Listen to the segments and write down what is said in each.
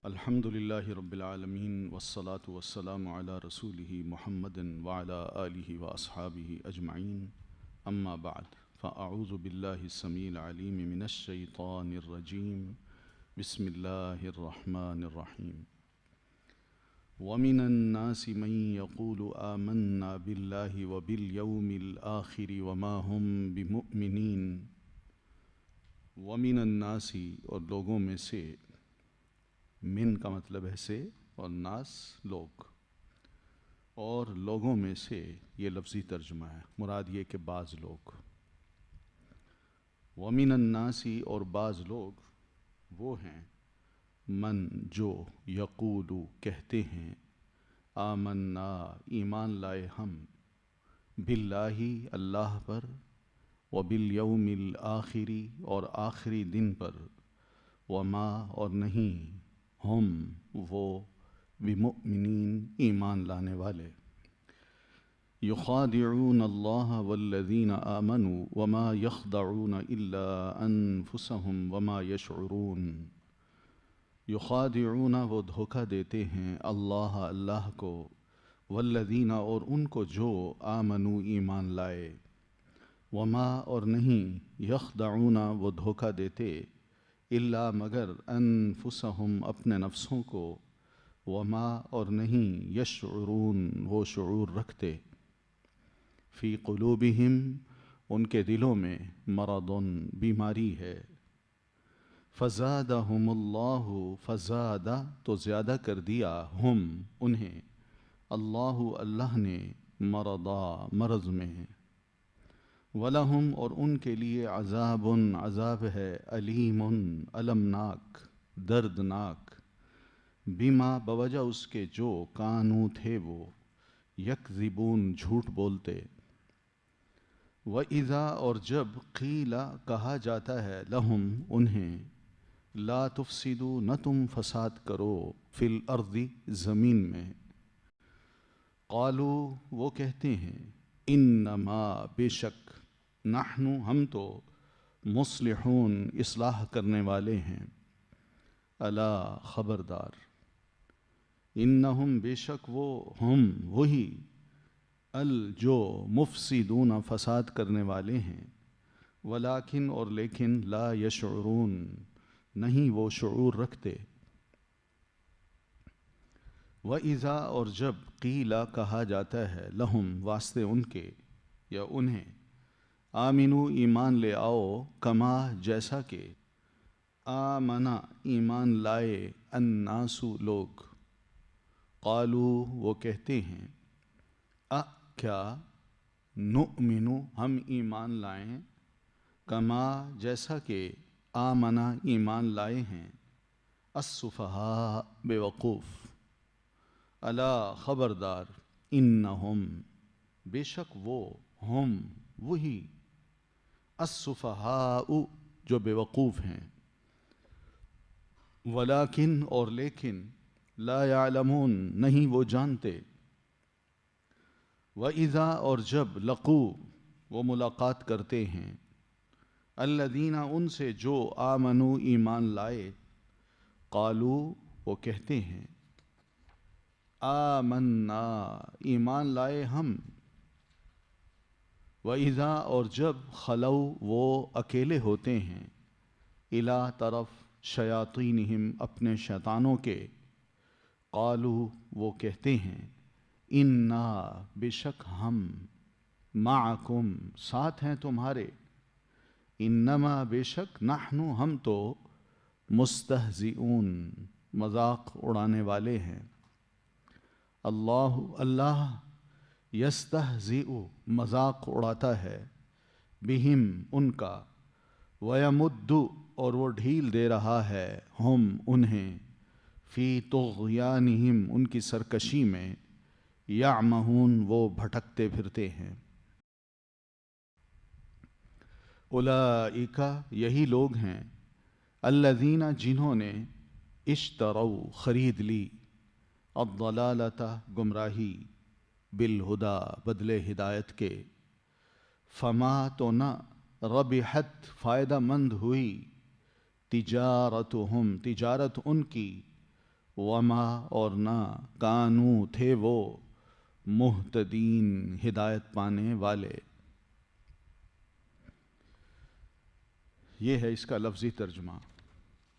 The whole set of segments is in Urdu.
الحمد لله رب العالمين والصلاة والسلام على رسوله محمد وعلى آله وأصحابه أجمعين أما بعد فأعوذ بالله السميع العليم من الشيطان الرجيم بسم الله الرحمن الرحيم ومن الناس من يقول آمنا بالله وباليوم الآخر وما هم بمؤمنين ومن الناس اور لوگوں میں سے من کا مطلب ہے سے اور ناس لوگ اور لوگوں میں سے یہ لفظی ترجمہ ہے، مراد یہ کہ بعض لوگ. وَمِنَ النَّاسِ اور بعض لوگ وہ ہیں من جو یقولو کہتے ہیں آمنا ایمان لائے ہم باللہ اللہ پر وبالیوم الآخری اور آخری دن پر وما اور نہیں ہم وہ بمؤمنین ایمان لانے والے یخادعون اللہ والذین آمنوا وما یخدعون الا انفسهم وما یشعرون. یخادعون وہ دھوکہ دیتے ہیں اللہ کو، والذین اور ان کو جو آمنوا ایمان لائے، وما اور نہیں یخدعون وہ دھوکہ دیتے الا مگر انفسہم اپنے نفسوں کو، وما اور نہیں یشعرون وہ شعور رکھتے، فی قلوبہم ان کے دلوں میں مرض بیماری ہے، فزادہم اللہ فزاد تو زیادہ کر دیا ہم انہیں اللہ نے مرضا مرض میں، وَلَهُمْ اور ان کے لیے عذاب ہے علیم المناک دردناک، بما بوجہ اس کے جو کانو تھے وہ یکذبون جھوٹ بولتے. وَإِذَا اور جب قیل کہا جاتا ہے لہم انہیں لا تفسدوا نہ تم فساد کرو فی الارض زمین میں، قالوا وہ کہتے ہیں انما بے شک نحن ہم تو مصلحون اصلاح کرنے والے ہیں، الا خبردار انہم بے شک وہ ہم وہی جو مفسدون فساد کرنے والے ہیں، ولیکن اور لیکن لا یشعرون نہیں وہ شعور رکھتے. وَإِذَا اور جب قیل کہا جاتا ہے لہم واسطے ان کے یا انہیں آمنو ایمان لے آؤ، کما جیسا کہ آمنا ایمان لائے الناسو لوگ، قالو وہ کہتے ہیں کیا نؤمنو ہم ایمان لائیں، کما جیسا کہ آمنا ایمان لائے ہیں السفہاء بے وقوف، الا خبردار انہم بے شک وہ ہم وہی السفہاء جو بے وقوف ہیں، ولیکن اور لیکن لا یعلمون نہیں وہ جانتے. وَإِذَا اور جب لقو وہ ملاقات کرتے ہیں الذین ان سے جو آمنو ایمان لائے، قالو وہ کہتے ہیں آمنا ایمان لائے ہم. وَإِذَا اور جب خلو وہ اکیلے ہوتے ہیں اِلی طرف شیاطینہم اپنے شیطانوں کے، قالو وہ کہتے ہیں انا بے شک ہم معکم ساتھ ہیں تمہارے، انما بے شک نحن ہم تو مستہزئون مذاق اڑانے والے ہیں. اللہ یستہزئ مذاق اڑاتا ہے بہم ان کا، ویمد اور وہ ڈھیل دے رہا ہے ہم انہیں فی طغیانہم ان کی سرکشی میں، یعمہون وہ بھٹکتے پھرتے ہیں. اولئک یہی لوگ ہیں الذین جنہوں نے اشتروا خرید لی الضلالۃ گمراہی بالہدی بدلے ہدایت کے، فما تو نہ ربحت فائدہ مند ہوئی تجارتہم تجارت ان کی وما اور نہ کانو تھے وہ مہتدین ہدایت پانے والے. یہ ہے اس کا لفظی ترجمہ.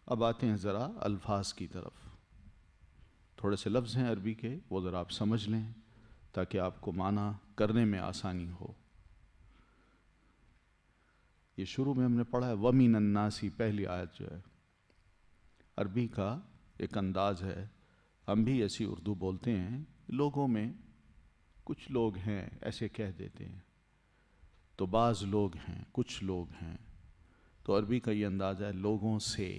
اب آتے ہیں ذرا الفاظ کی طرف. تھوڑے سے لفظ ہیں عربی کے، وہ ذرا آپ سمجھ لیں تاکہ آپ کو معنی کرنے میں آسانی ہو. یہ شروع میں ہم نے پڑھا ہے وَمِنَ النَّاسِ، پہلی آیت جو ہے. عربی کا ایک انداز ہے، ہم بھی ایسی اردو بولتے ہیں، لوگوں میں کچھ لوگ ہیں ایسے کہہ دیتے ہیں، تو بعض لوگ ہیں، کچھ لوگ ہیں. تو عربی کا یہ انداز ہے لوگوں سے.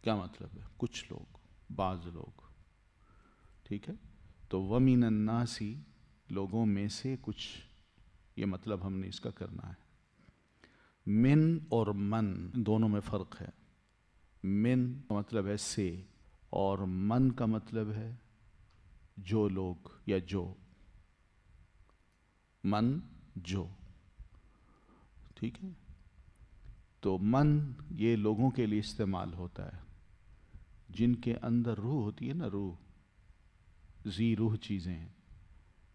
کیا مطلب ہے؟ کچھ لوگ، بعض لوگ. ٹھیک ہے. تو وَمِنَ النَّاسِ، لوگوں میں سے کچھ، یہ مطلب ہم نے اس کا کرنا ہے. من اور من دونوں میں فرق ہے. من کا مطلب ہے سے، اور من کا مطلب ہے جو لوگ یا جو. من جو. ٹھیک ہے. تو من یہ لوگوں کے لیے استعمال ہوتا ہے جن کے اندر روح ہوتی ہے نا، روح، ذی روح چیزیں ہیں،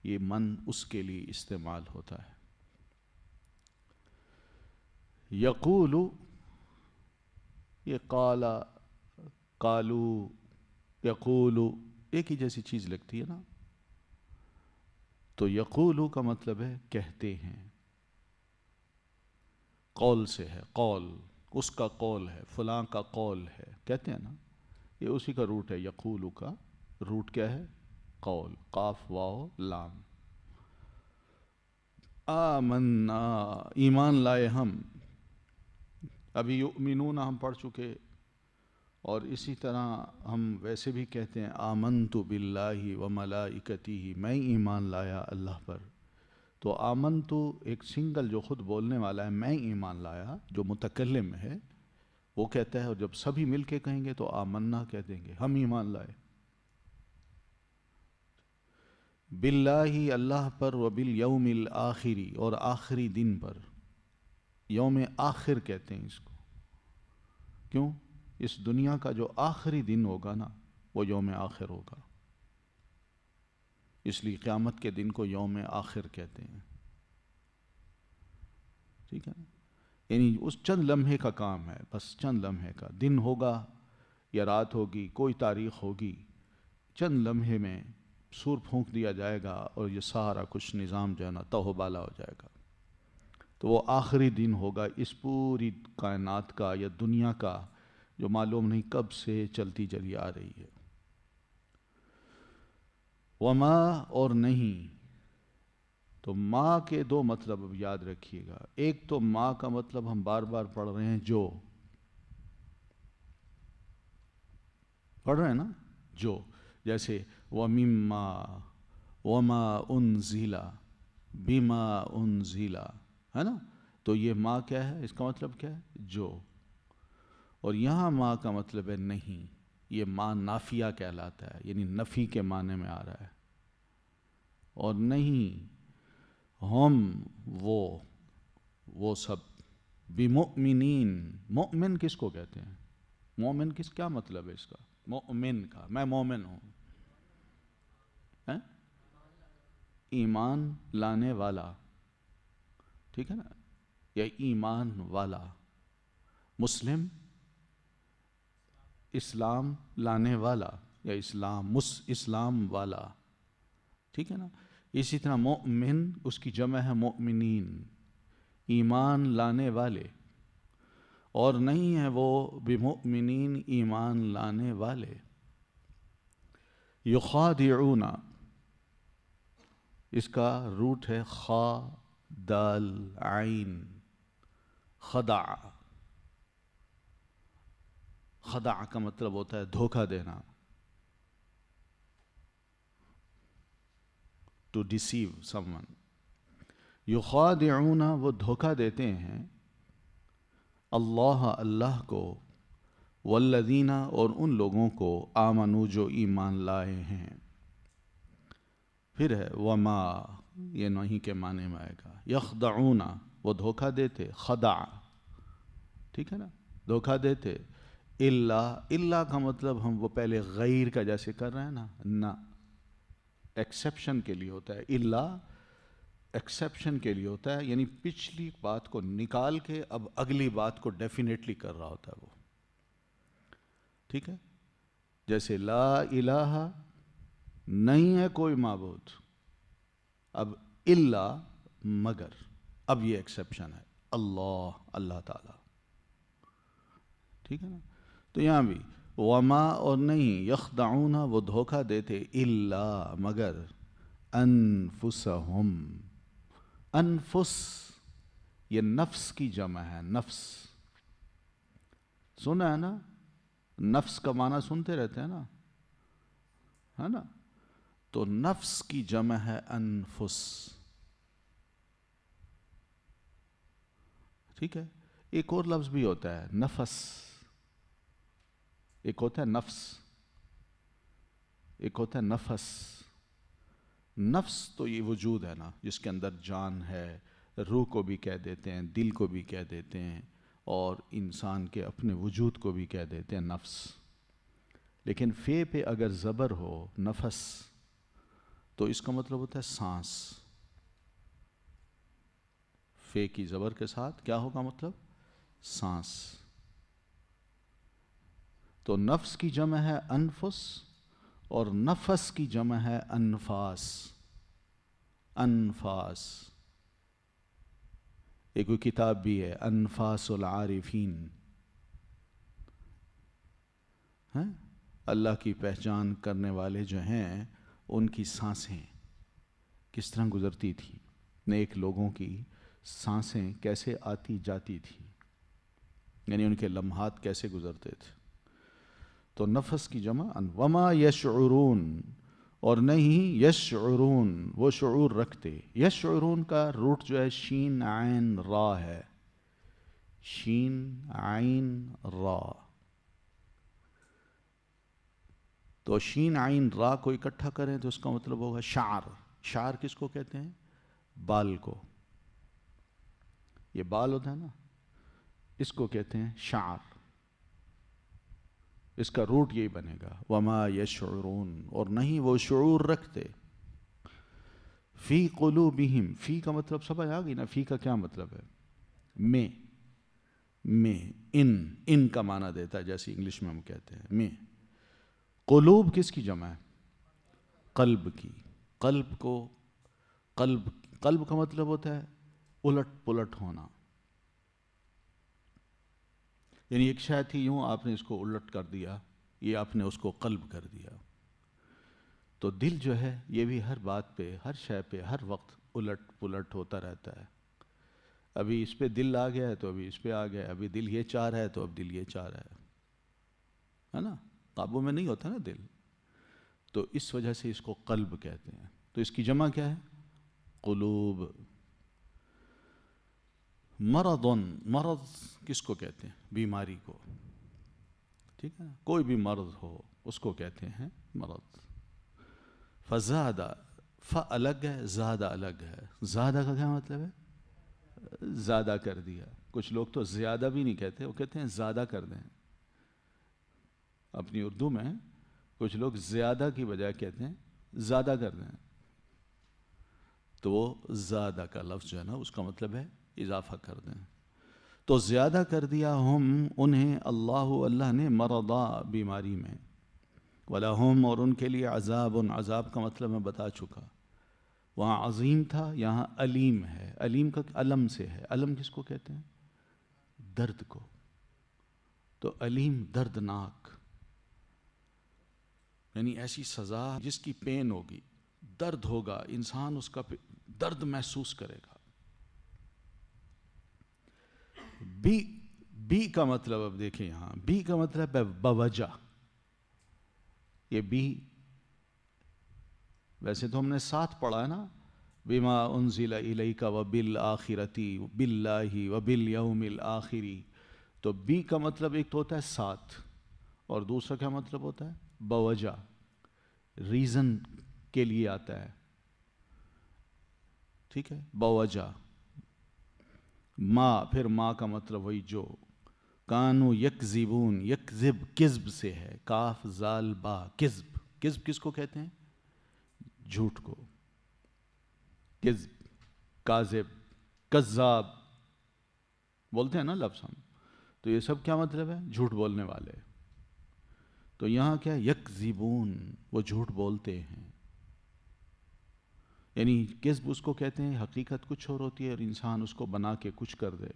یہ من اس کے لیے استعمال ہوتا ہے. یقول، یہ قالا، قالو، یقول ایک ہی جیسی چیز لگتی ہے نا. تو یقولو کا مطلب ہے کہتے ہیں. قول سے ہے، قول، اس کا قول ہے، فلاں کا قول ہے، کہتے ہیں نا. یہ اسی کا روٹ ہے. یقولو کا روٹ کیا ہے؟ قول، قاف واو لام. آمنا، ایمان لائے ہم. ابھی یؤمنون ہم پڑھ چکے، اور اسی طرح ہم ویسے بھی کہتے ہیں آمنت باللہ و ملائکتہ، میں ایمان لایا اللہ پر. تو آمنت ایک سنگل جو خود بولنے والا ہے، میں ایمان لایا، جو متکلم ہے وہ کہتا ہے، اور جب سبھی مل کے کہیں گے تو آمنا کہہ دیں گے، ہم ایمان لائے. باللہ، اللہ پر، و بالیوم الآخری، اور آخری دن پر. یوم آخر کہتے ہیں اس کو. کیوں؟ اس دنیا کا جو آخری دن ہوگا نا وہ یوم آخر ہوگا، اس لیے قیامت کے دن کو یوم آخر کہتے ہیں. ٹھیک ہے. یعنی اس چند لمحے کا کام ہے، بس چند لمحے کا دن ہوگا یا رات ہوگی، کوئی تاریخ ہوگی، چند لمحے میں سور پھونک دیا جائے گا اور یہ سارا کچھ نظام جو ہے نا تہوبالا ہو جائے گا. تو وہ آخری دن ہوگا اس پوری کائنات کا یا دنیا کا، جو معلوم نہیں کب سے چلتی چلی آ رہی ہے. وما اور نہیں. تو ماں کے دو مطلب اب یاد رکھیے گا. ایک تو ماں کا مطلب ہم بار بار پڑھ رہے ہیں، جو پڑھ رہے ہیں نا، جو، جیسے وَمِمَّا، وَمَا أُنزِلَ، بِمَا أُنزِلَ، ہے نا. تو یہ ماں کیا ہے؟ اس کا مطلب کیا ہے؟ جو. اور یہاں ماں کا مطلب ہے نہیں. یہ ماں نافیہ کہلاتا ہے، یعنی نفی کے معنی میں آ رہا ہے. اور نہیں ہم وہ سب بمؤمنین. مؤمن کس کو کہتے ہیں؟ مومن کس، کیا مطلب ہے اس کا؟ مؤمن کا، میں مومن ہوں. ایمان لانے والا. ٹھیک ہے نا، یا ایمان والا. مسلم، اسلام لانے والا، یا اسلام والا. ٹھیک ہے نا. اسی طرح مؤمن اس کی جمع ہے مؤمنین، ایمان لانے والے. اور نہیں ہے وہ بمؤمنین، ایمان لانے والے. یخادعون، اس کا روٹ ہے خا دال عین. خدع. خدع کا مطلب ہوتا ہے دھوکہ دینا، ٹو ڈیسیو سم ون. یخادعون، وہ دھوکہ دیتے ہیں اللہ کو، والذین، اور ان لوگوں کو، آمنو، جو ایمان لائے ہیں. پھر ہے وما، یہ نہیں کے معنی میں آئے گا. یخدعون، وہ دھوکہ دیتے، خدع. ٹھیک ہے نا، دھوکہ دیتے. الا کا مطلب ہم وہ پہلے غیر کا جیسے کر رہے ہیں نا، نہ ایکسیپشن کے لیے ہوتا ہے، الا ایکسیپشن کے لیے ہوتا ہے، یعنی پچھلی بات کو نکال کے اب اگلی بات کو ڈیفینیٹلی کر رہا ہوتا ہے وہ، ٹھیک ہے؟ جیسے لا الہ، نہیں ہے کوئی معبود، اب الا مگر، اب یہ ایکسیپشن ہے، اللہ تعالی، ٹھیک ہے نا؟ تو یہاں بھی وما اور نہیں، یخدعون وہ دھوکہ دیتے، الا مگر، انفسہم، انفس یہ نفس کی جمع ہے، نفس سنا ہے نا، نفس کا معنی سنتے رہتے ہیں نا، ہے نا؟ تو نفس کی جمع ہے انفس، ٹھیک ہے؟ ایک اور لفظ بھی ہوتا ہے نفس، ایک ہوتا ہے نفس، ایک ہوتا ہے نفس۔ نفس تو یہ وجود ہے نا جس کے اندر جان ہے، روح کو بھی کہہ دیتے ہیں، دل کو بھی کہہ دیتے ہیں، اور انسان کے اپنے وجود کو بھی کہہ دیتے ہیں نفس۔ لیکن فے پہ اگر زبر ہو نفس تو اس کا مطلب ہوتا ہے سانس، فے کی زبر کے ساتھ کیا ہوگا مطلب؟ سانس۔ تو نفس کی جمع ہے انفس اور نفس کی جمع ہے انفاس، انفاس۔ ایک کوئی کتاب بھی ہے انفاس العارفین، ہیں؟ اللہ کی پہچان کرنے والے جو ہیں ان کی سانسیں کس طرح گزرتی تھیں، نیک لوگوں کی سانسیں کیسے آتی جاتی تھیں، یعنی ان کے لمحات کیسے گزرتے تھے۔ تو نفس کی جمع وما یشعرون، اور نہیں یشعرون وہ شعور رکھتے، یشعرون کا روٹ جو ہے شین عین را ہے، شین عین را، تو شین عین را کو اکٹھا کریں تو اس کا مطلب ہوگا شعر۔ شعر کس کو کہتے ہیں؟ بال کو، یہ بال ہوتا ہے نا، اس کو کہتے ہیں شعر، اس کا روٹ یہی بنے گا وما یشعرون، اور نہیں وہ شعور رکھتے، فی قلوبہم، فی کا مطلب سمجھ آ گئی نا، فی کا کیا مطلب ہے؟ میں، ان کا معنی دیتا ہے جیسے انگلش میں ہم کہتے ہیں میں۔ قلوب کس کی جمع ہے؟ قلب کی، قلب کو، قلب کا مطلب ہوتا ہے الٹ پلٹ ہونا، یعنی ایک شے تھی یوں آپ نے اس کو الٹ کر دیا، یہ آپ نے اس کو قلب کر دیا۔ تو دل جو ہے یہ بھی ہر بات پہ، ہر شے پہ، ہر وقت الٹ پلٹ ہوتا رہتا ہے، ابھی اس پہ دل آ گیا ہے تو ابھی اس پہ آ گیا، ابھی دل یہ چاہ رہا ہے تو اب دل یہ چاہ رہا ہے نا؟ قابو میں نہیں ہوتا نا دل، تو اس وجہ سے اس کو قلب کہتے ہیں۔ تو اس کی جمع کیا ہے؟ قلوب۔ مرض، مرض کس کو کہتے ہیں؟ بیماری کو، ٹھیک ہے نا؟ کوئی بھی مرض ہو اس کو کہتے ہیں مرض۔ فزادہ، ف الگ ہے، زادہ الگ ہے، زادہ کا کیا مطلب ہے؟ زیادہ کر دیا۔ کچھ لوگ تو زیادہ بھی نہیں کہتے، وہ کہتے ہیں زیادہ کر دیں، اپنی اردو میں کچھ لوگ زیادہ کی بجائے کہتے ہیں زیادہ کر دیں، تو وہ زیادہ کا لفظ جو ہے نا اس کا مطلب ہے اضافہ کر دیں۔ تو زیادہ کر دیا ہم انہیں، اللہ نے، مرضا بیماری میں، وَلَهُمْ اور ان کے لیے عذاب، عذاب کا مطلب میں بتا چکا، وہاں عظیم تھا، یہاں علیم ہے، علیم کا علم سے ہے، علم کس کو کہتے ہیں؟ درد کو، تو علیم دردناک، یعنی ایسی سزا جس کی پین ہوگی، درد ہوگا، انسان اس کا درد محسوس کرے گا۔ بی کا مطلب اب دیکھیں، یہاں بی کا مطلب ہے بوجہ، یہ بی ویسے تو ہم نے ساتھ پڑھا ہے نا، بما انزل الیک وبالآخرتی باللہ وبالیوم الآخری، تو بی کا مطلب ایک تو ہوتا ہے ساتھ، اور دوسرا کیا مطلب ہوتا ہے؟ بوجہ، ریزن کے لیے آتا ہے، ٹھیک ہے؟ بوجہ۔ ما، پھر ما کا مطلب وہی جو، کانو یکذبون، یکذب کذب سے ہے، کاف زال با کذب، کذب کس کو کہتے ہیں؟ جھوٹ کو، کذب، کاذب، کذاب بولتے ہیں نا لفظ ہم، تو یہ سب کیا مطلب ہے؟ جھوٹ بولنے والے. تو یہاں کیا یکذبون، وہ جھوٹ بولتے ہیں. یعنی کذب اس کو کہتے ہیں حقیقت کچھ اور ہوتی ہے اور انسان اس کو بنا کے کچھ کر دے.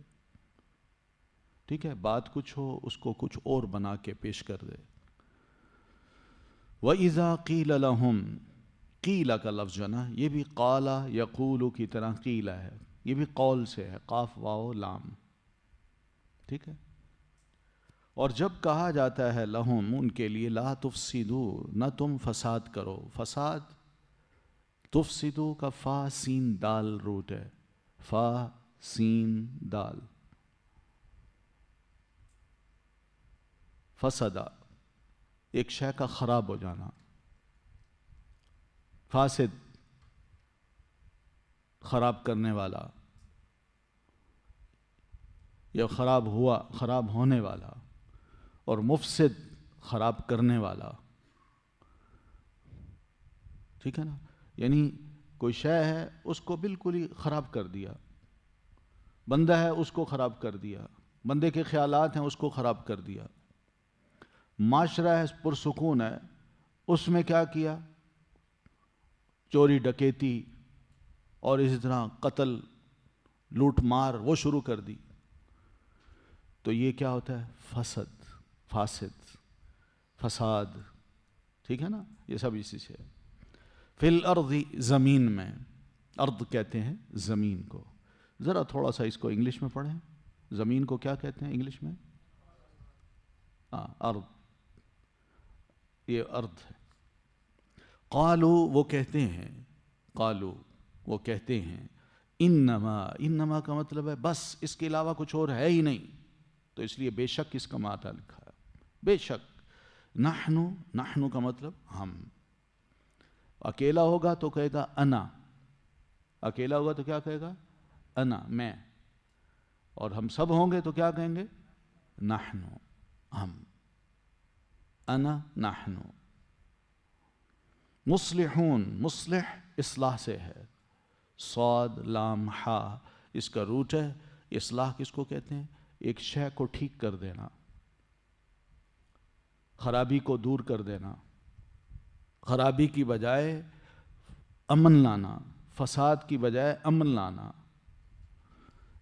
ٹھیک ہے، بات کچھ ہو اس کو کچھ اور بنا کے پیش کر دے. وَإِذَا قِيلَ لَهُمْ، قیلا کا لفظ جو ہے نا یہ بھی قالا یقولو کی طرح قیلا ہے، یہ بھی قول سے ہے، قاف واو لام. ٹھیک ہے. اور جب کہا جاتا ہے لہم ان کے لیے، لا تفسدو نہ تم فساد کرو. فساد تفسدو کا فا سین دال روٹ ہے، فا سین دال، فسدا ایک شے کا خراب ہو جانا، فاسد خراب کرنے والا یا خراب ہوا، خراب ہونے والا، اور مفسد خراب کرنے والا. ٹھیک ہے نا، یعنی کوئی شے ہے اس کو بالکل ہی خراب کر دیا، بندہ ہے اس کو خراب کر دیا، بندے کے خیالات ہیں اس کو خراب کر دیا. معاشرہ ہے پرسکون ہے، اس میں کیا کیا؟ چوری ڈکیتی اور اسی طرح قتل لوٹ مار وہ شروع کر دی. تو یہ کیا ہوتا ہے؟ فسد، فاسد، فساد. ٹھیک ہے نا، یہ سب اسی سے. فی الارض زمین میں، ارض کہتے ہیں زمین کو. ذرا تھوڑا سا اس کو انگلش میں پڑھیں، زمین کو کیا کہتے ہیں انگلش میں؟ ارض، یہ ارض ہے. قالو وہ کہتے ہیں، قالو وہ کہتے ہیں، انما، انما کا مطلب ہے بس، اس کے علاوہ کچھ اور ہے ہی نہیں، تو اس لیے بے شک اس کا معنی لکھا ہے، بے شک. نحنو، نحنو کا مطلب ہم. اکیلا ہوگا تو کہے گا انا، اکیلا ہوگا تو کیا کہے گا؟ انا، میں. اور ہم سب ہوں گے تو کیا کہیں گے؟ نحنو، ہم. انا نحنو. مصلحون، مصلح اصلاح سے ہے، صاد لام ہا اس کا روٹ ہے. اصلاح کس کو کہتے ہیں؟ ایک شے کو ٹھیک کر دینا، خرابی کو دور کر دینا، خرابی کی بجائے امن لانا، فساد کی بجائے امن لانا.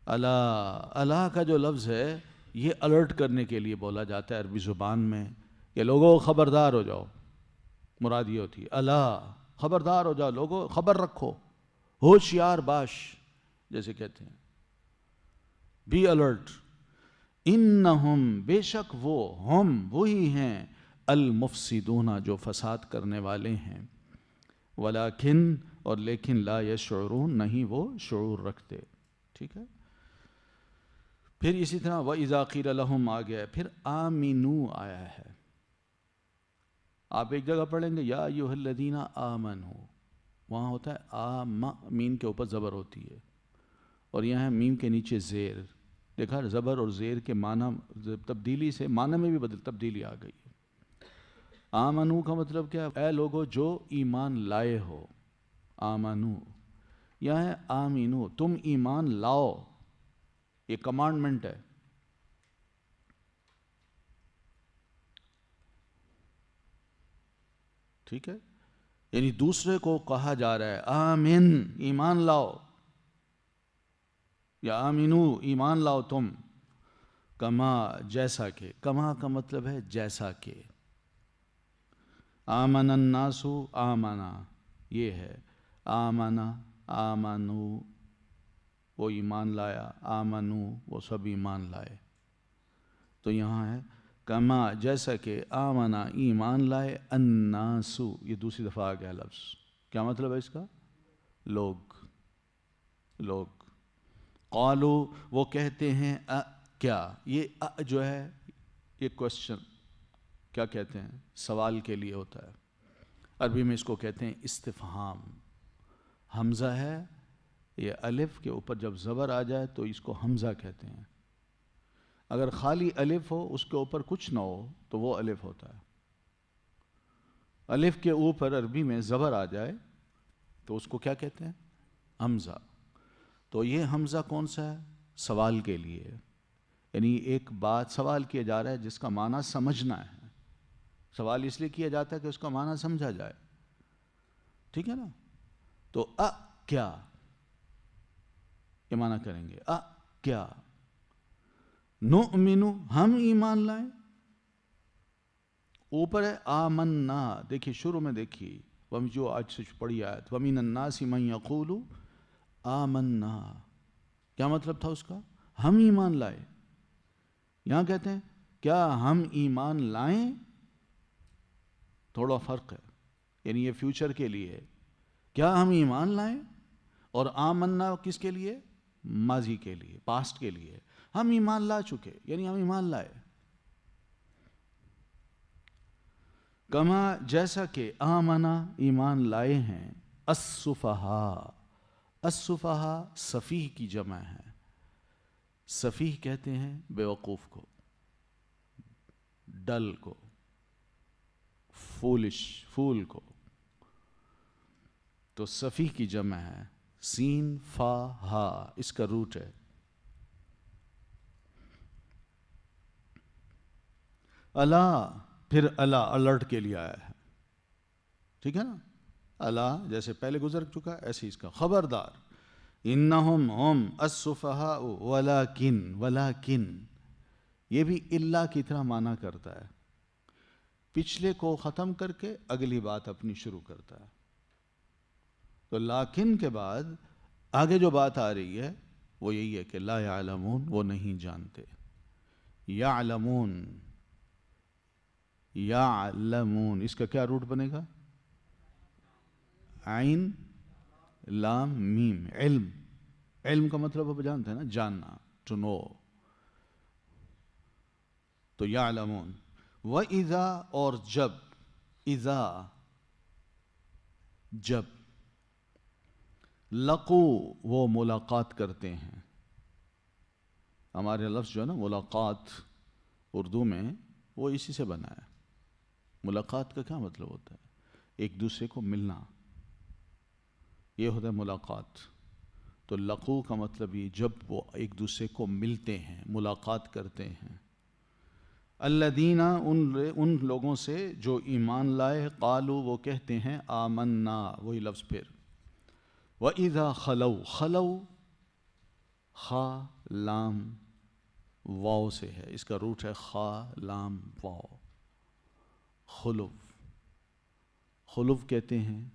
اللہ، اللہ کا جو لفظ ہے یہ الرٹ کرنے کے لیے بولا جاتا ہے عربی زبان میں کہ لوگوں خبردار ہو جاؤ. مراد یہ ہوتی ہے اللہ خبردار ہو جاؤ، لوگوں خبر رکھو، ہوشیار باش جیسے کہتے ہیں، بی الرٹ. انہم بے شک وہ، ہم وہی ہیں، المفسدون جو فساد کرنے والے ہیں، ولیکن اور لیکن لا یشعرون نہیں وہ شعور رکھتے. ٹھیک ہے. پھر اسی طرح وَإِذَا قِيلَ لَهُمْ آ گیا، پھر آمِنُوا آیا ہے. آپ ایک جگہ پڑھیں گے یا ایھا الذین آمنوا، وہاں ہوتا ہے آم، میم کے اوپر زبر ہوتی ہے، اور یہاں ہے میم کے نیچے زیر. دیکھا زبر اور زیر کے معنی تبدیلی سے معنی میں بھی تبدیلی آ گئی ہے. آمنو کا مطلب کیا؟ اے لوگو جو ایمان لائے ہو. آمنو، یہاں ہے آمینو، تم ایمان لاؤ، یہ کمانڈمنٹ ہے. ٹھیک ہے، یعنی دوسرے کو کہا جا رہا ہے آمین، ایمان لاؤ، یا آمینو ایمان لاؤ تم. کما جیسا کہ، کما کا مطلب ہے جیسا کہ. آمن الناس، آمنا یہ ہے، آمنا، آمنو وہ ایمان لایا، آمنو وہ سب ایمان لائے. تو یہاں ہے کما جیسا کہ آمنا ایمان لائے، الناسو یہ دوسری دفعہ آ گیا لفظ. کیا مطلب ہے اس کا؟ لوگ، لوگ. قالو وہ کہتے ہیں کیا، یہ جو ہے یہ کوشچن کیا کہتے ہیں؟ سوال کے لیے ہوتا ہے. عربی میں اس کو کہتے ہیں استفہام. حمزہ ہے، یہ الف کے اوپر جب زبر آ جائے تو اس کو حمزہ کہتے ہیں. اگر خالی الف ہو اس کے اوپر کچھ نہ ہو تو وہ الف ہوتا ہے. الف کے اوپر عربی میں زبر آ جائے تو اس کو کیا کہتے ہیں؟ حمزہ. تو یہ حمزہ کون سا ہے؟ سوال کے لیے. یعنی ایک بات سوال کیا جا رہا ہے جس کا معنی سمجھنا ہے. سوال اس لیے کیا جاتا ہے کہ اس کا معنی سمجھا جائے. ٹھیک ہے نا؟ تو کیا یہ معنی کریں گے. کیا نؤمن ہم ایمان لائیں. اوپر ہے آمنا. دیکھیے شروع میں دیکھیے جو آج سے پڑھی آیت وَمِنَ النَّاسِ مَن يَقُولُ آمنا. کیا مطلب تھا اس کا؟ ہم ایمان لائے. یہاں کہتے ہیں کیا ہم ایمان لائیں. تھوڑا فرق ہے. یعنی یہ فیوچر کے لیے ہے. کیا ہم ایمان لائیں. اور آمنا کس کے لیے؟ ماضی کے لیے، پاسٹ کے لیے. ہم ایمان لا چکے، یعنی ہم ایمان لائے. کما جیسا کہ آمنا ایمان لائے ہیں السفہاء. السفہاء سفیہ کی جمع ہے. سفیہ کہتے ہیں بیوقوف کو، ڈل کو، فول کو. تو سفیہ کی جمع ہے سین فا ہا. اس کا روٹ ہے الا. پھر الا الرٹ کے لیے آیا ہے. ٹھیک ہے نا؟ الا جیسے پہلے گزر چکا ایسے اس کا خبردار. انہم ہم السفہاء ولکن یہ بھی الا کی طرح معنی کرتا ہے. پچھلے کو ختم کر کے اگلی بات اپنی شروع کرتا ہے. تو لیکن کے بعد آگے جو بات آ رہی ہے وہ یہی ہے کہ لا یعلمون وہ نہیں جانتے. یعلمون یعلمون اس کا کیا روٹ بنے گا؟ عین لام میم. علم. علم کا مطلب آپ جانتے ہیں نا، جاننا، ٹو نو. تو یعلمون. وَإِذَا اور جب. اذا جب. لقو وہ ملاقات کرتے ہیں. ہمارے لفظ جو ہے نا ملاقات اردو میں وہ اسی سے بنا ہے. ملاقات کا کیا مطلب ہوتا ہے؟ ایک دوسرے کو ملنا، یہ ہوتا ہے ملاقات. تو لقو کا مطلب یہ جب وہ ایک دوسرے کو ملتے ہیں، ملاقات کرتے ہیں. الذین ان لوگوں سے جو ایمان لائے، قالو وہ کہتے ہیں آمنا. وہی لفظ پھر. وَإِذَا خلو خا لام واو سے ہے. اس کا روٹ ہے خا لام واو. خلو کہتے ہیں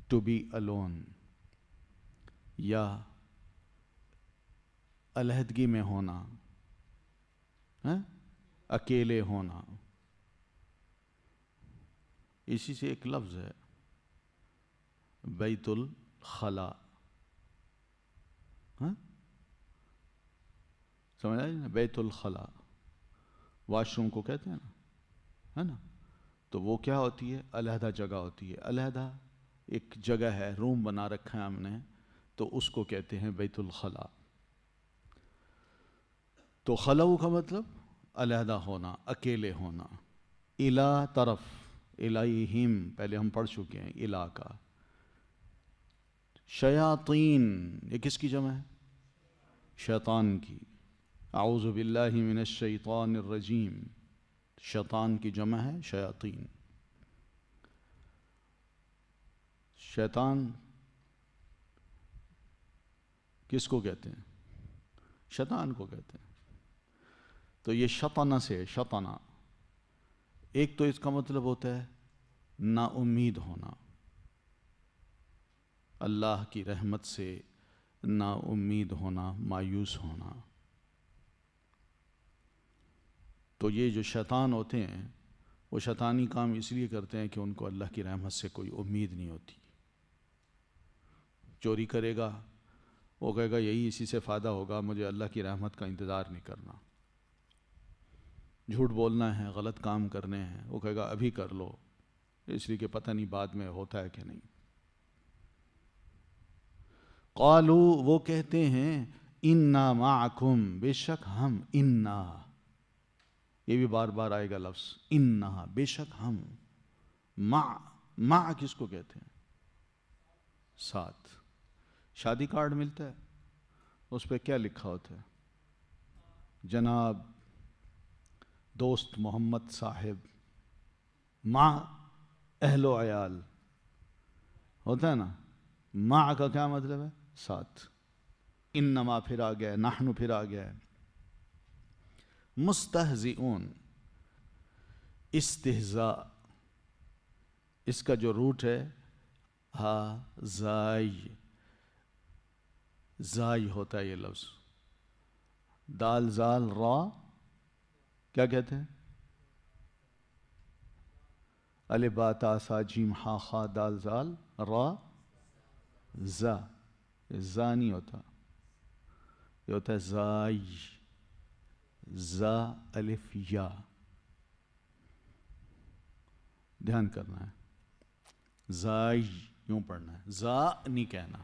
ٹو بی الون یا علیحدگی میں ہونا، اکیلے ہونا. اسی سے ایک لفظ ہے بیت الخلا. سمجھ آئی نا؟ بیت الخلا واش روم کو کہتے ہیں نا، ہے نا؟ تو وہ کیا ہوتی ہے؟ علیحدہ جگہ ہوتی ہے. علیحدہ ایک جگہ ہے، روم بنا رکھا ہے ہم نے، تو اس کو کہتے ہیں بیت الخلا. تو خلو کا مطلب علیحدہ ہونا، اکیلے ہونا. الا طرف، الیہم پہلے ہم پڑھ چکے ہیں الا کا. شیاطین یہ کس کی جمع ہے؟ شیطان کی. اعوذ باللہ من الشیطان الرجیم. شیطان کی جمع ہے شیاطین. شیطان کس کو کہتے ہیں؟ شیطان کو کہتے ہیں. تو یہ شطنہ سے شطنہ. ایک تو اس کا مطلب ہوتا ہے نا امید ہونا، اللہ کی رحمت سے نا امید ہونا، مایوس ہونا. تو یہ جو شیطان ہوتے ہیں وہ شیطانی کام اس لیے کرتے ہیں کہ ان کو اللہ کی رحمت سے کوئی امید نہیں ہوتی. چوری کرے گا وہ کہے گا یہی اسی سے فائدہ ہوگا، مجھے اللہ کی رحمت کا انتظار نہیں کرنا. جھوٹ بولنا ہے، غلط کام کرنے ہیں، وہ کہے گا ابھی کر لو، اس لیے کہ پتہ نہیں بعد میں ہوتا ہے کہ نہیں. قالو وہ کہتے ہیں انا معکم، بے شک ہم، انا، یہ بھی بار بار آئے گا لفظ انا، بے شک ہم، مع کس کو کہتے ہیں؟ ساتھ. شادی کارڈ ملتا ہے، اس پہ کیا لکھا ہوتا ہے؟ جناب دوست محمد صاحب مع اہل و عیال، ہوتا ہے نا. مع کا کیا مطلب ہے؟ ساتھ. انما پھر آ گیا ہے، نحن پھر آ گیا ہے. مستہزئون، استہزاء، اس کا جو روٹ ہے ہا زائی، زائی ہوتا ہے یہ لفظ. دال زال را کیا کہتے ہیں؟ الف با تا سا جیم ہا خا دال زال را زا. زا نہیں ہوتا، یہ ہوتا ہے زائی، زا الف یا. دھیان کرنا ہے، زائی یوں پڑھنا ہے، زا نہیں کہنا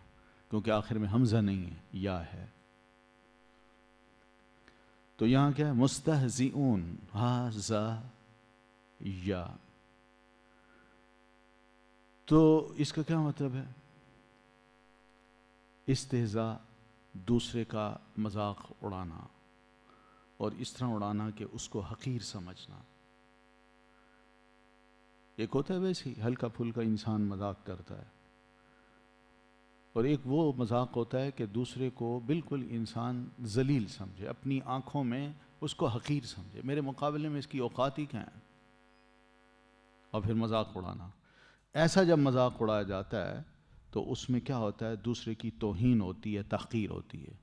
کیونکہ آخر میں حمزہ نہیں ہے، یا ہے. تو یہاں کیا ہے؟ مستہزئون، ہا زا یا. تو اس کا کیا مطلب ہے؟ استہزاء، دوسرے کا مذاق اڑانا، اور اس طرح اڑانا کہ اس کو حقیر سمجھنا. ایک ہوتا ہے ویسے ہی ہلکا پھلکا انسان مذاق کرتا ہے، اور ایک وہ مذاق ہوتا ہے کہ دوسرے کو بالکل انسان ذلیل سمجھے، اپنی آنکھوں میں اس کو حقیر سمجھے، میرے مقابلے میں اس کی اوقات ہی کیا ہیں، اور پھر مذاق اڑانا. ایسا جب مذاق اڑایا جاتا ہے تو اس میں کیا ہوتا ہے؟ دوسرے کی توہین ہوتی ہے، تحقیر ہوتی ہے.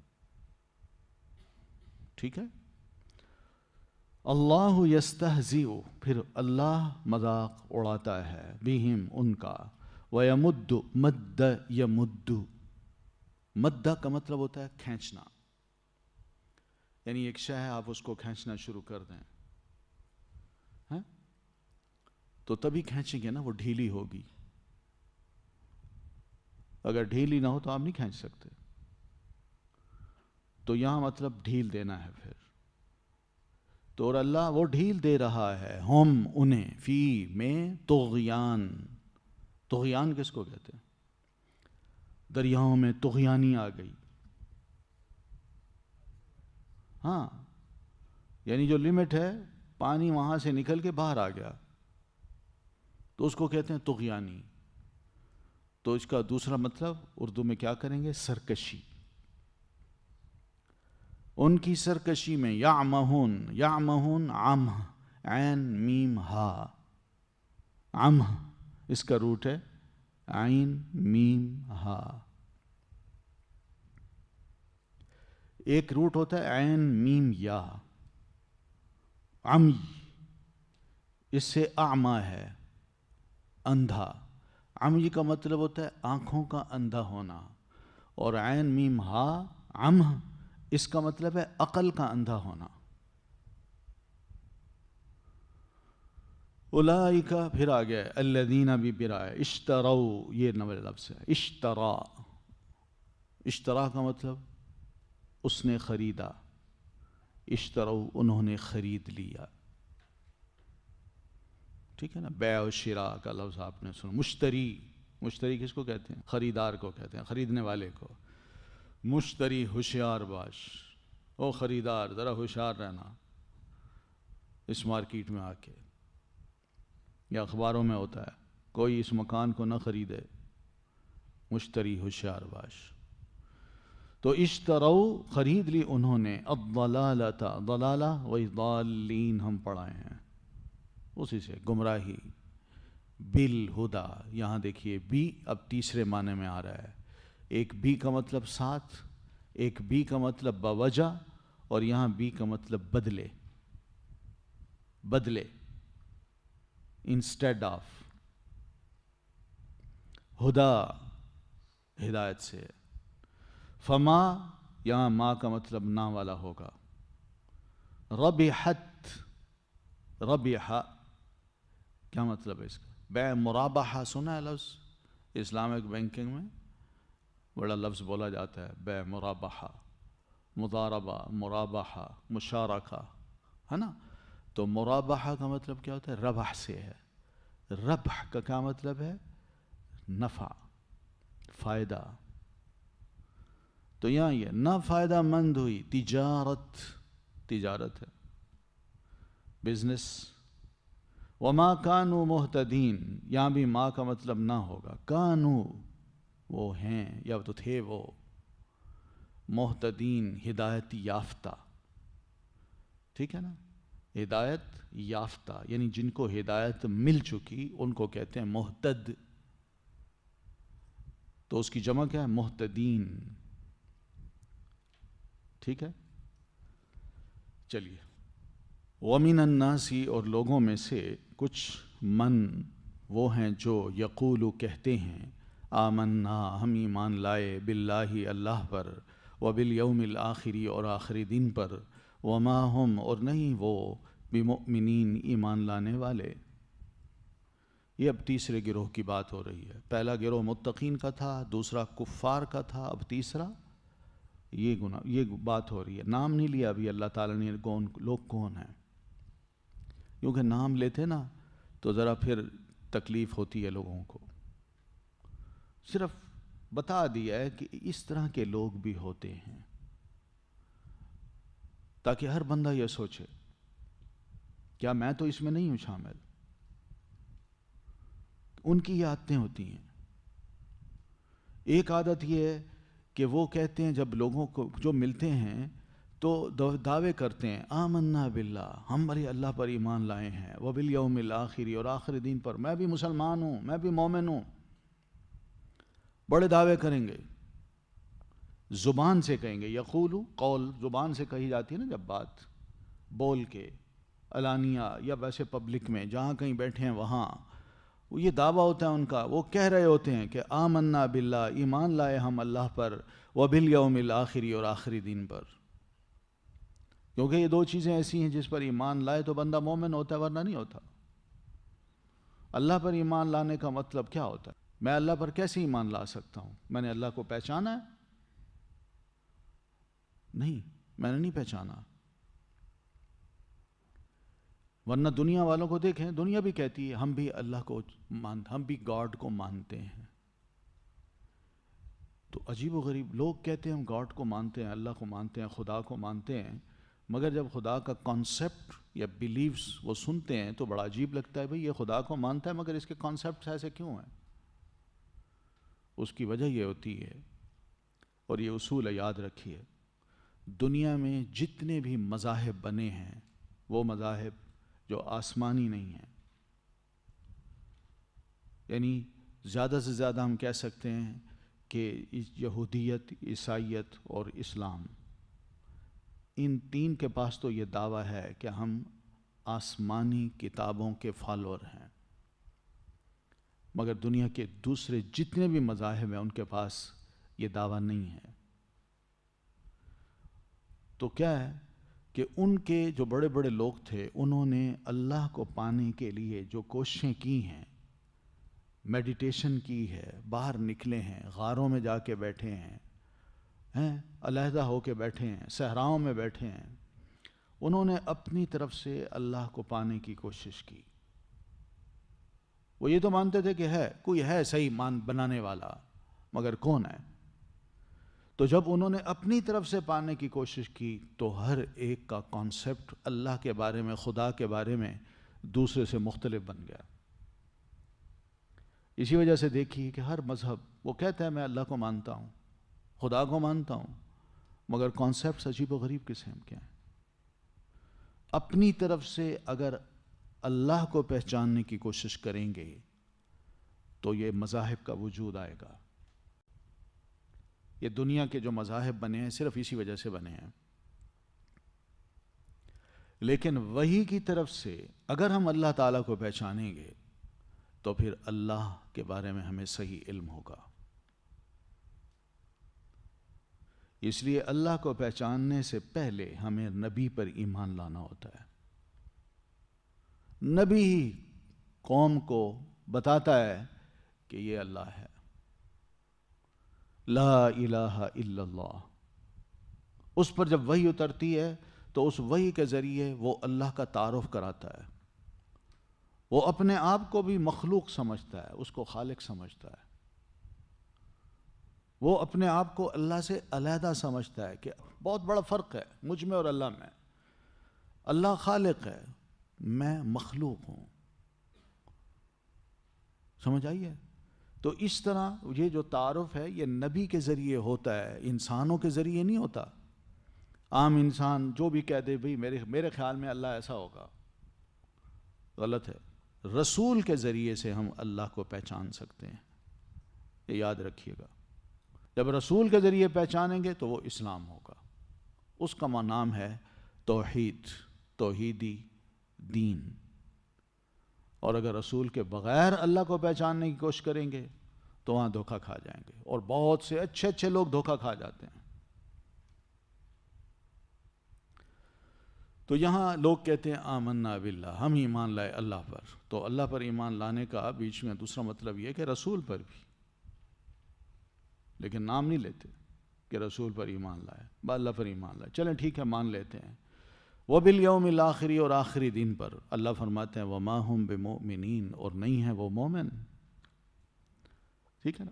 ٹھیک ہے. اللہ یستہزئ، پھر اللہ مذاق اڑاتا ہے، بہم ان کا، ویمد، مد یمد، مدہ کا مطلب ہوتا ہے کھینچنا، یعنی ایک شے ہے آپ اس کو کھینچنا شروع کر دیں تو تبھی کھینچیں گے نا، وہ ڈھیلی ہوگی. اگر ڈھیلی نہ ہو تو آپ نہیں کھینچ سکتے. تو یہاں مطلب ڈھیل دینا ہے پھر. تو اور اللہ وہ ڈھیل دے رہا ہے، ہم انہیں، فی میں طغیان. طغیان کس کو کہتے ہیں؟ دریاؤں میں طغیانی آ گئی. ہاں، یعنی جو لمٹ ہے، پانی وہاں سے نکل کے باہر آ گیا تو اس کو کہتے ہیں طغیانی. تو اس کا دوسرا مطلب اردو میں کیا کریں گے؟ سرکشی. ان کی سرکشی میں یعمہون، یعمہون عمہ، عین میم ہا، عمہ اس کا روٹ ہے عین میم ہا. ایک روٹ ہوتا ہے عین میم یا، عمی، اس سے اعمی ہے، اندھا. عمی کا مطلب ہوتا ہے آنکھوں کا اندھا ہونا، اور عین میم ہا عمہ اس کا مطلب ہے عقل کا اندھا ہونا. اولئک پھر آ گیا، الذین بھی پھر آیا، اشتروا، یہ نوے لفظ ہے، اشترا. اشترا کا مطلب اس نے خریدا، اشتروا انہوں نے خرید لیا. ٹھیک ہے نا. بیع و شراء کا لفظ آپ نے سنا. مشتری، مشتری کس کو کہتے ہیں؟ خریدار کو کہتے ہیں، خریدنے والے کو. مشتری ہوشیار باش، او خریدار ذرا ہوشیار رہنا اس مارکیٹ میں آ کے. یا اخباروں میں ہوتا ہے، کوئی اس مکان کو نہ خریدے، مشتری ہوشیار باش. تو اشتروا خرید لی انہوں نے، الضلالۃ، ضلالہ وہی ضالین ہم پڑھائے ہیں، اسی سے گمراہی. بالہدا، یہاں دیکھیے بی اب تیسرے معنی میں آ رہا ہے. ایک بی کا مطلب ساتھ، ایک بی کا مطلب بوجہ، اور یہاں بی کا مطلب بدلے، بدلے، انسٹیڈ آف. ہدا ہدایت سے. فما، یہاں ما کا مطلب نا والا ہوگا. ربحت، ربح کیا مطلب ہے اس کا؟ بیع مرابحہ سنا ہے لفظ؟ اسلامک بینکنگ میں بڑا لفظ بولا جاتا ہے، بیع مرابحہ. مضاربہ، مرابحہ، مشارکہ، ہے نا؟ تو مرابحہ کا مطلب کیا ہوتا ہے؟ ربح سے ہے. ربح کا کیا مطلب ہے؟ نفع، فائدہ. تو یہاں یہ نہ فائدہ مند ہوئی، تجارت ہے، بزنس. وما کانوا مہتدین، یہاں بھی ماں کا مطلب نہ ہوگا. کانو وہ ہیں یا تو تھے وہ، مہتدین ہدایت یافتہ. ٹھیک ہے نا؟ ہدایت یافتہ یعنی جن کو ہدایت مل چکی ان کو کہتے ہیں مہتد. تو اس کی جمع کیا ہے؟ مہتدین. ٹھیک ہے؟ چلیے. وَمِنَ النَّاسِ، اور لوگوں میں سے کچھ من وہ ہیں جو یقولو کہتے ہیں، آمنا ہم ایمان لائے، باللہ اللہ پر، وبالیوم الآخری اور آخری دن پر، وما ہم اور نہیں وہ، بمؤمنین ایمان لانے والے. یہ اب تیسرے گروہ کی بات ہو رہی ہے. پہلا گروہ متقین کا تھا، دوسرا کفار کا تھا، اب تیسرا یہ بات ہو رہی ہے. نام نہیں لیا ابھی اللہ تعالیٰ نے لوگ کون ہیں، کیونکہ نام لیتے نا تو ذرا پھر تکلیف ہوتی ہے لوگوں کو. صرف بتا دیا ہے کہ اس طرح کے لوگ بھی ہوتے ہیں، تاکہ ہر بندہ یہ سوچے کیا میں تو اس میں نہیں ہوں شامل. ان کی یہ عادتیں ہوتی ہیں. ایک عادت یہ ہے کہ وہ کہتے ہیں جب لوگوں کو جو ملتے ہیں تو دعوے کرتے ہیں، آمنا باللہ ہم بھائی اللہ پر ایمان لائے ہیں، وبالیوم الآخری اور آخری دن پر، میں بھی مسلمان ہوں، میں بھی مومن ہوں. بڑے دعوے کریں گے، زبان سے کہیں گے. یقولو قول زبان سے کہی جاتی ہے نا، جب بات بول کے علانیہ یا ویسے پبلک میں جہاں کہیں بیٹھے ہیں وہاں یہ دعویٰ ہوتا ہے ان کا. وہ کہہ رہے ہوتے ہیں کہ آمنا باللہ ایمان لائے ہم اللہ پر، وبالیوم الآخری اور آخری دن پر. کیونکہ یہ دو چیزیں ایسی ہیں جس پر ایمان لائے تو بندہ مومن ہوتا ہے، ورنہ نہیں ہوتا. اللہ پر ایمان لانے کا مطلب کیا ہوتا ہے؟ میں اللہ پر کیسے ایمان لا سکتا ہوں؟ میں نے اللہ کو پہچانا ہے؟ نہیں، میں نے نہیں پہچانا. ورنہ دنیا والوں کو دیکھیں، دنیا بھی کہتی ہے ہم بھی اللہ کو ہم بھی گاڈ کو مانتے ہیں. تو عجیب و غریب لوگ کہتے ہیں ہم گاڈ کو مانتے ہیں، اللہ کو مانتے ہیں، خدا کو مانتے ہیں، مگر جب خدا کا کانسیپٹ یا بیلیفز وہ سنتے ہیں تو بڑا عجیب لگتا ہے. بھئی یہ خدا کو مانتا ہے مگر اس کے کانسیپٹس ایسے کیوں ہیں؟ اس کی وجہ یہ ہوتی ہے، اور یہ اصول یاد رکھیے، دنیا میں جتنے بھی مذاہب بنے ہیں وہ مذاہب جو آسمانی نہیں ہیں. یعنی زیادہ سے زیادہ ہم کہہ سکتے ہیں کہ یہودیت، عیسائیت اور اسلام، ان تین کے پاس تو یہ دعویٰ ہے کہ ہم آسمانی کتابوں کے فالوور ہیں، مگر دنیا کے دوسرے جتنے بھی مذاہب ہیں ان کے پاس یہ دعویٰ نہیں ہے. تو کیا ہے کہ ان کے جو بڑے بڑے لوگ تھے انہوں نے اللہ کو پانے کے لیے جو کوششیں کی ہیں، میڈیٹیشن کی ہے، باہر نکلے ہیں، غاروں میں جا کے بیٹھے ہیں، علیحدہ ہو کے بیٹھے ہیں، صحراؤں میں بیٹھے ہیں، انہوں نے اپنی طرف سے اللہ کو پانے کی کوشش کی. وہ یہ تو مانتے تھے کہ ہے کوئی ہے صحیح بنانے والا، مگر کون ہے؟ تو جب انہوں نے اپنی طرف سے پانے کی کوشش کی تو ہر ایک کا کانسیپٹ اللہ کے بارے میں، خدا کے بارے میں دوسرے سے مختلف بن گیا. اسی وجہ سے دیکھیے کہ ہر مذہب وہ کہتا ہے میں اللہ کو مانتا ہوں، خدا کو مانتا ہوں، مگر کانسیپٹس عجیب و غریب قسم کے ہیں. اپنی طرف سے اگر اللہ کو پہچاننے کی کوشش کریں گے تو یہ مذاہب کا وجود آئے گا. یہ دنیا کے جو مذاہب بنے ہیں صرف اسی وجہ سے بنے ہیں. لیکن وحی کی طرف سے اگر ہم اللہ تعالیٰ کو پہچانیں گے تو پھر اللہ کے بارے میں ہمیں صحیح علم ہوگا. اس لیے اللہ کو پہچاننے سے پہلے ہمیں نبی پر ایمان لانا ہوتا ہے. نبی ہی قوم کو بتاتا ہے کہ یہ اللہ ہے. لا الہ الا اللہ. اس پر جب وحی اترتی ہے تو اس وحی کے ذریعے وہ اللہ کا تعارف کراتا ہے. وہ اپنے آپ کو بھی مخلوق سمجھتا ہے، اس کو خالق سمجھتا ہے. وہ اپنے آپ کو اللہ سے علیحدہ سمجھتا ہے کہ بہت بڑا فرق ہے مجھ میں اور اللہ میں. اللہ خالق ہے، میں مخلوق ہوں. سمجھ آئیے؟ تو اس طرح یہ جو تعارف ہے یہ نبی کے ذریعے ہوتا ہے، انسانوں کے ذریعے نہیں ہوتا. عام انسان جو بھی کہہ دے بھئی میرے خیال میں اللہ ایسا ہوگا، غلط ہے. رسول کے ذریعے سے ہم اللہ کو پہچان سکتے ہیں، یہ یاد رکھیے گا. جب رسول کے ذریعے پہچانیں گے تو وہ اسلام ہوگا. اس کا نام ہے توحید، توحیدی دین. اور اگر رسول کے بغیر اللہ کو پہچاننے کی کوشش کریں گے تو وہاں دھوکہ کھا جائیں گے. اور بہت سے اچھے اچھے لوگ دھوکہ کھا جاتے ہیں. تو یہاں لوگ کہتے ہیں آمنا باللہ، ہم ایمان لائے اللہ پر. تو اللہ پر ایمان لانے کا بیچ میں دوسرا مطلب یہ کہ رسول پر بھی، لیکن نام نہیں لیتے کہ رسول پر ایمان لائے، اللہ پر ایمان لائے. چلیں ٹھیک ہے مان لیتے ہیں. وَبِالْيَوْمِ الْآخِرِ، اور آخری دن پر. اللہ فرماتے ہیں وَمَا هُمْ بِمُؤْمِنِينَ، اور نہیں ہے وہ مومن. ٹھیک ہے نا؟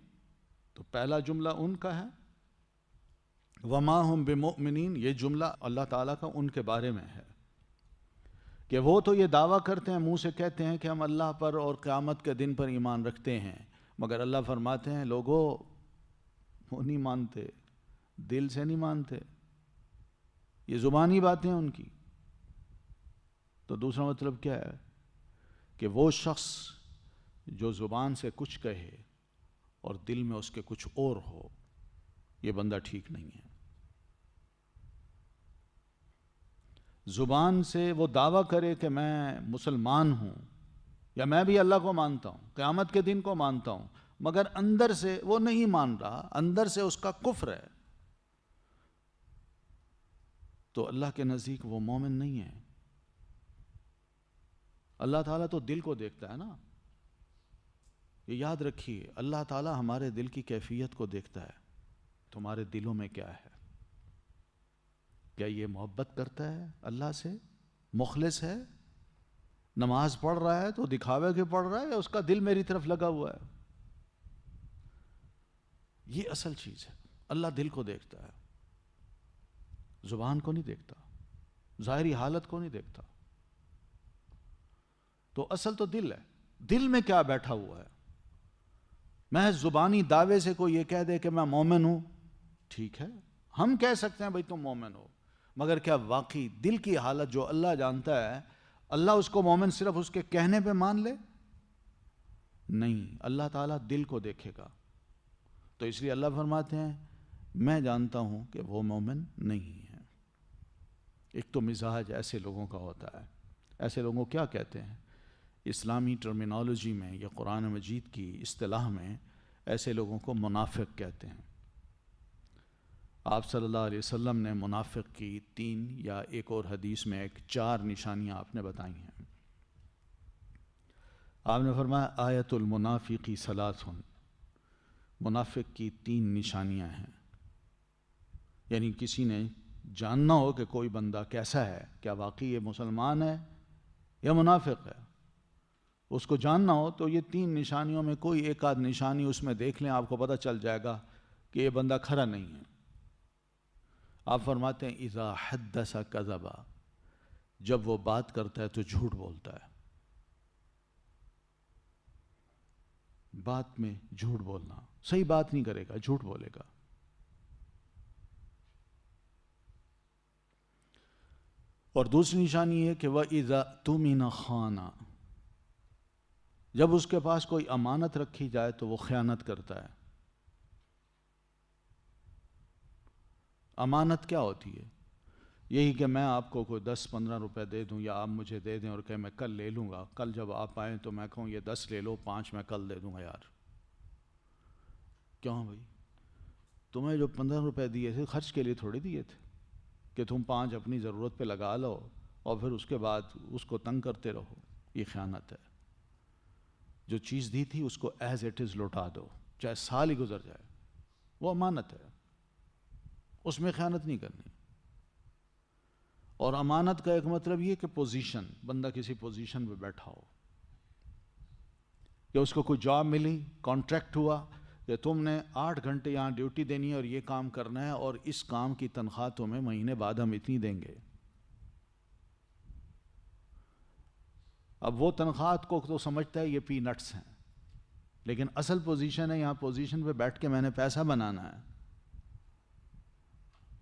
تو پہلا جملہ ان کا ہے وَمَا هُمْ بِمُؤْمِنِينَ، یہ جملہ اللہ تعالیٰ کا ان کے بارے میں ہے کہ وہ تو یہ دعویٰ کرتے ہیں، منہ سے کہتے ہیں کہ ہم اللہ پر اور قیامت کے دن پر ایمان رکھتے ہیں، مگر اللہ فرماتے ہیں لوگوں وہ نہیں مانتے، دل سے نہیں مانتے، یہ زبانی باتیں ہیں ان کی. تو دوسرا مطلب کیا ہے کہ وہ شخص جو زبان سے کچھ کہے اور دل میں اس کے کچھ اور ہو، یہ بندہ ٹھیک نہیں ہے. زبان سے وہ دعویٰ کرے کہ میں مسلمان ہوں یا میں بھی اللہ کو مانتا ہوں، قیامت کے دن کو مانتا ہوں، مگر اندر سے وہ نہیں مان رہا، اندر سے اس کا کفر ہے، تو اللہ کے نزدیک وہ مومن نہیں ہے. اللہ تعالیٰ تو دل کو دیکھتا ہے نا. یہ یاد رکھیے، اللہ تعالیٰ ہمارے دل کی کیفیت کو دیکھتا ہے. تمہارے دلوں میں کیا ہے؟ کیا یہ محبت کرتا ہے اللہ سے؟ مخلص ہے؟ نماز پڑھ رہا ہے تو دکھاوے کے پڑھ رہا ہے یا اس کا دل میری طرف لگا ہوا ہے؟ یہ اصل چیز ہے. اللہ دل کو دیکھتا ہے، زبان کو نہیں دیکھتا، ظاہری حالت کو نہیں دیکھتا. تو اصل تو دل ہے. دل میں کیا بیٹھا ہوا ہے؟ محض زبانی دعوے سے کوئی یہ کہہ دے کہ میں مومن ہوں، ٹھیک ہے، ہم کہہ سکتے ہیں بھئی تم مومن ہو، مگر کیا واقعی دل کی حالت جو اللہ جانتا ہے، اللہ اس کو مومن صرف اس کے کہنے پہ مان لے؟ نہیں، اللہ تعالیٰ دل کو دیکھے گا. تو اس لیے اللہ فرماتے ہیں میں جانتا ہوں کہ وہ مومن نہیں ہے. ایک تو مزاج ایسے لوگوں کا ہوتا ہے. ایسے لوگوں کیا کہتے ہیں اسلامی ٹرمینالوجی میں یا قرآن مجید کی اصطلاح میں؟ ایسے لوگوں کو منافق کہتے ہیں. آپ صلی اللہ علیہ وسلم نے منافق کی 3 یا ایک اور حدیث میں 4 نشانیاں آپ نے بتائی ہیں. آپ نے فرمایا آیت المنافقی ثلاث، منافق کی 3 نشانیاں ہیں. یعنی کسی نے جاننا ہو کہ کوئی بندہ کیسا ہے، کیا واقعی یہ مسلمان ہے یا منافق ہے، اس کو جاننا ہو تو یہ 3 نشانیوں میں کوئی ایک آدھ نشانی اس میں دیکھ لیں، آپ کو پتہ چل جائے گا کہ یہ بندہ کھرا نہیں ہے. آپ فرماتے ہیں اذا حدث کذبا، جب وہ بات کرتا ہے تو جھوٹ بولتا ہے. بات میں جھوٹ بولنا، صحیح بات نہیں کرے گا، جھوٹ بولے گا. اور دوسری نشانی یہ کہ وَإِذَا اؤْتُمِنَ خَانَ، جب اس کے پاس کوئی امانت رکھی جائے تو وہ خیانت کرتا ہے. امانت کیا ہوتی ہے؟ یہی کہ میں آپ کو کوئی 10-15 روپے دے دوں یا آپ مجھے دے دیں اور کہ میں کل لے لوں گا، کل جب آپ آئیں تو میں کہوں یہ 10 لے لو، 5 میں کل دے دوں گا. یار کیوں بھائی؟ تمہیں جو 15 روپے دیے تھے خرچ کے لیے تھوڑی دیے تھے کہ تم 5 اپنی ضرورت پہ لگا لو اور پھر اس کے بعد اس کو تنگ کرتے رہو. یہ خیانت ہے. جو چیز دی تھی اس کو ایز اٹ از لوٹا دو، چاہے سال ہی گزر جائے، وہ امانت ہے، اس میں خیانت نہیں کرنی. اور امانت کا ایک مطلب یہ کہ پوزیشن، بندہ کسی پوزیشن پہ بیٹھا ہو، کہ اس کو کوئی جاب ملی، کانٹریکٹ ہوا کہ تم نے 8 گھنٹے یہاں ڈیوٹی دینی ہے اور یہ کام کرنا ہے، اور اس کام کی تنخواہ تمہیں مہینے بعد ہم اتنی دیں گے۔ اب وہ تنخواہ کو تو سمجھتا ہے یہ پی نٹس ہیں، لیکن اصل پوزیشن ہے، یہاں پوزیشن پہ بیٹھ کے میں نے پیسہ بنانا ہے،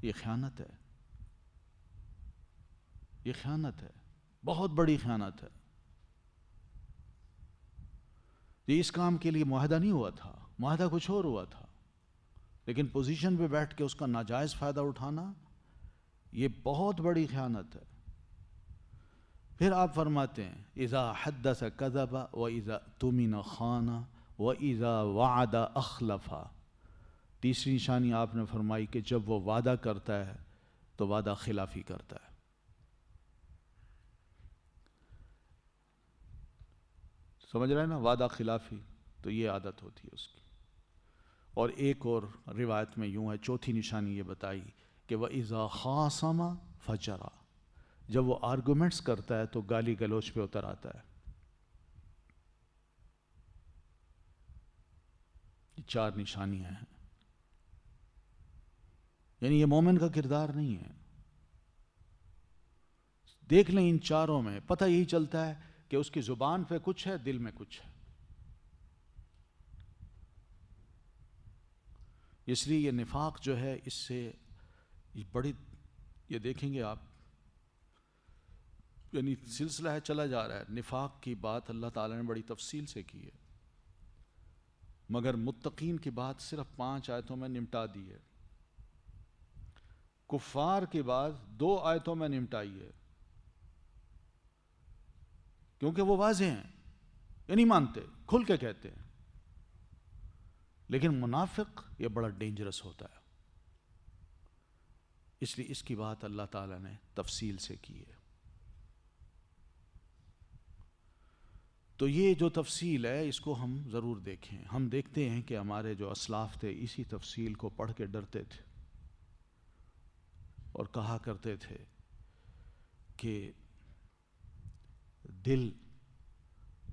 یہ خیانت ہے، یہ خیانت ہے، بہت بڑی خیانت ہے۔ یہ اس کام کے لیے معاہدہ نہیں ہوا تھا، معاہدہ کچھ اور ہوا تھا، لیکن پوزیشن پہ بیٹھ کے اس کا ناجائز فائدہ اٹھانا یہ بہت بڑی خیانت ہے۔ پھر آپ فرماتے ہیں اذا حدث کذب واذا اؤتمن خان واذا وعد اخلف۔ تیسری نشانی آپ نے فرمائی کہ جب وہ وعدہ کرتا ہے تو وعدہ خلافی کرتا ہے۔ سمجھ رہے ہیں نا، وعدہ خلافی، تو یہ عادت ہوتی ہے اس کی۔ اور ایک اور روایت میں یوں ہے، چوتھی نشانی یہ بتائی کہ وَإِذَا خَاصَمَ فَجَرَ، جب وہ آرگومنٹس کرتا ہے تو گالی گلوچ پہ اتر آتا ہے۔ یہ 4 نشانیاں ہیں، یعنی یہ مومن کا کردار نہیں ہے۔ دیکھ لیں ان چاروں میں پتہ یہی چلتا ہے کہ اس کی زبان پہ کچھ ہے، دل میں کچھ ہے۔ اس لیے یہ نفاق جو ہے، اس سے بڑی، یہ دیکھیں گے آپ، یعنی سلسلہ ہے چلا جا رہا ہے۔ نفاق کی بات اللہ تعالیٰ نے بڑی تفصیل سے کی ہے، مگر متقین کی بات صرف 5 آیتوں میں نمٹا دی ہے۔ کفار کی بات 2 آیتوں میں نمٹائی ہے، کیونکہ وہ واضح ہیں، یہ نہیں مانتے، کھل کے کہتے ہیں۔ لیکن منافق یہ بڑا ڈینجرس ہوتا ہے، اس لیے اس کی بات اللہ تعالیٰ نے تفصیل سے کی ہے۔ تو یہ جو تفصیل ہے اس کو ہم ضرور دیکھیں۔ ہم دیکھتے ہیں کہ ہمارے جو اسلاف تھے اسی تفصیل کو پڑھ کے ڈرتے تھے اور کہا کرتے تھے کہ دل،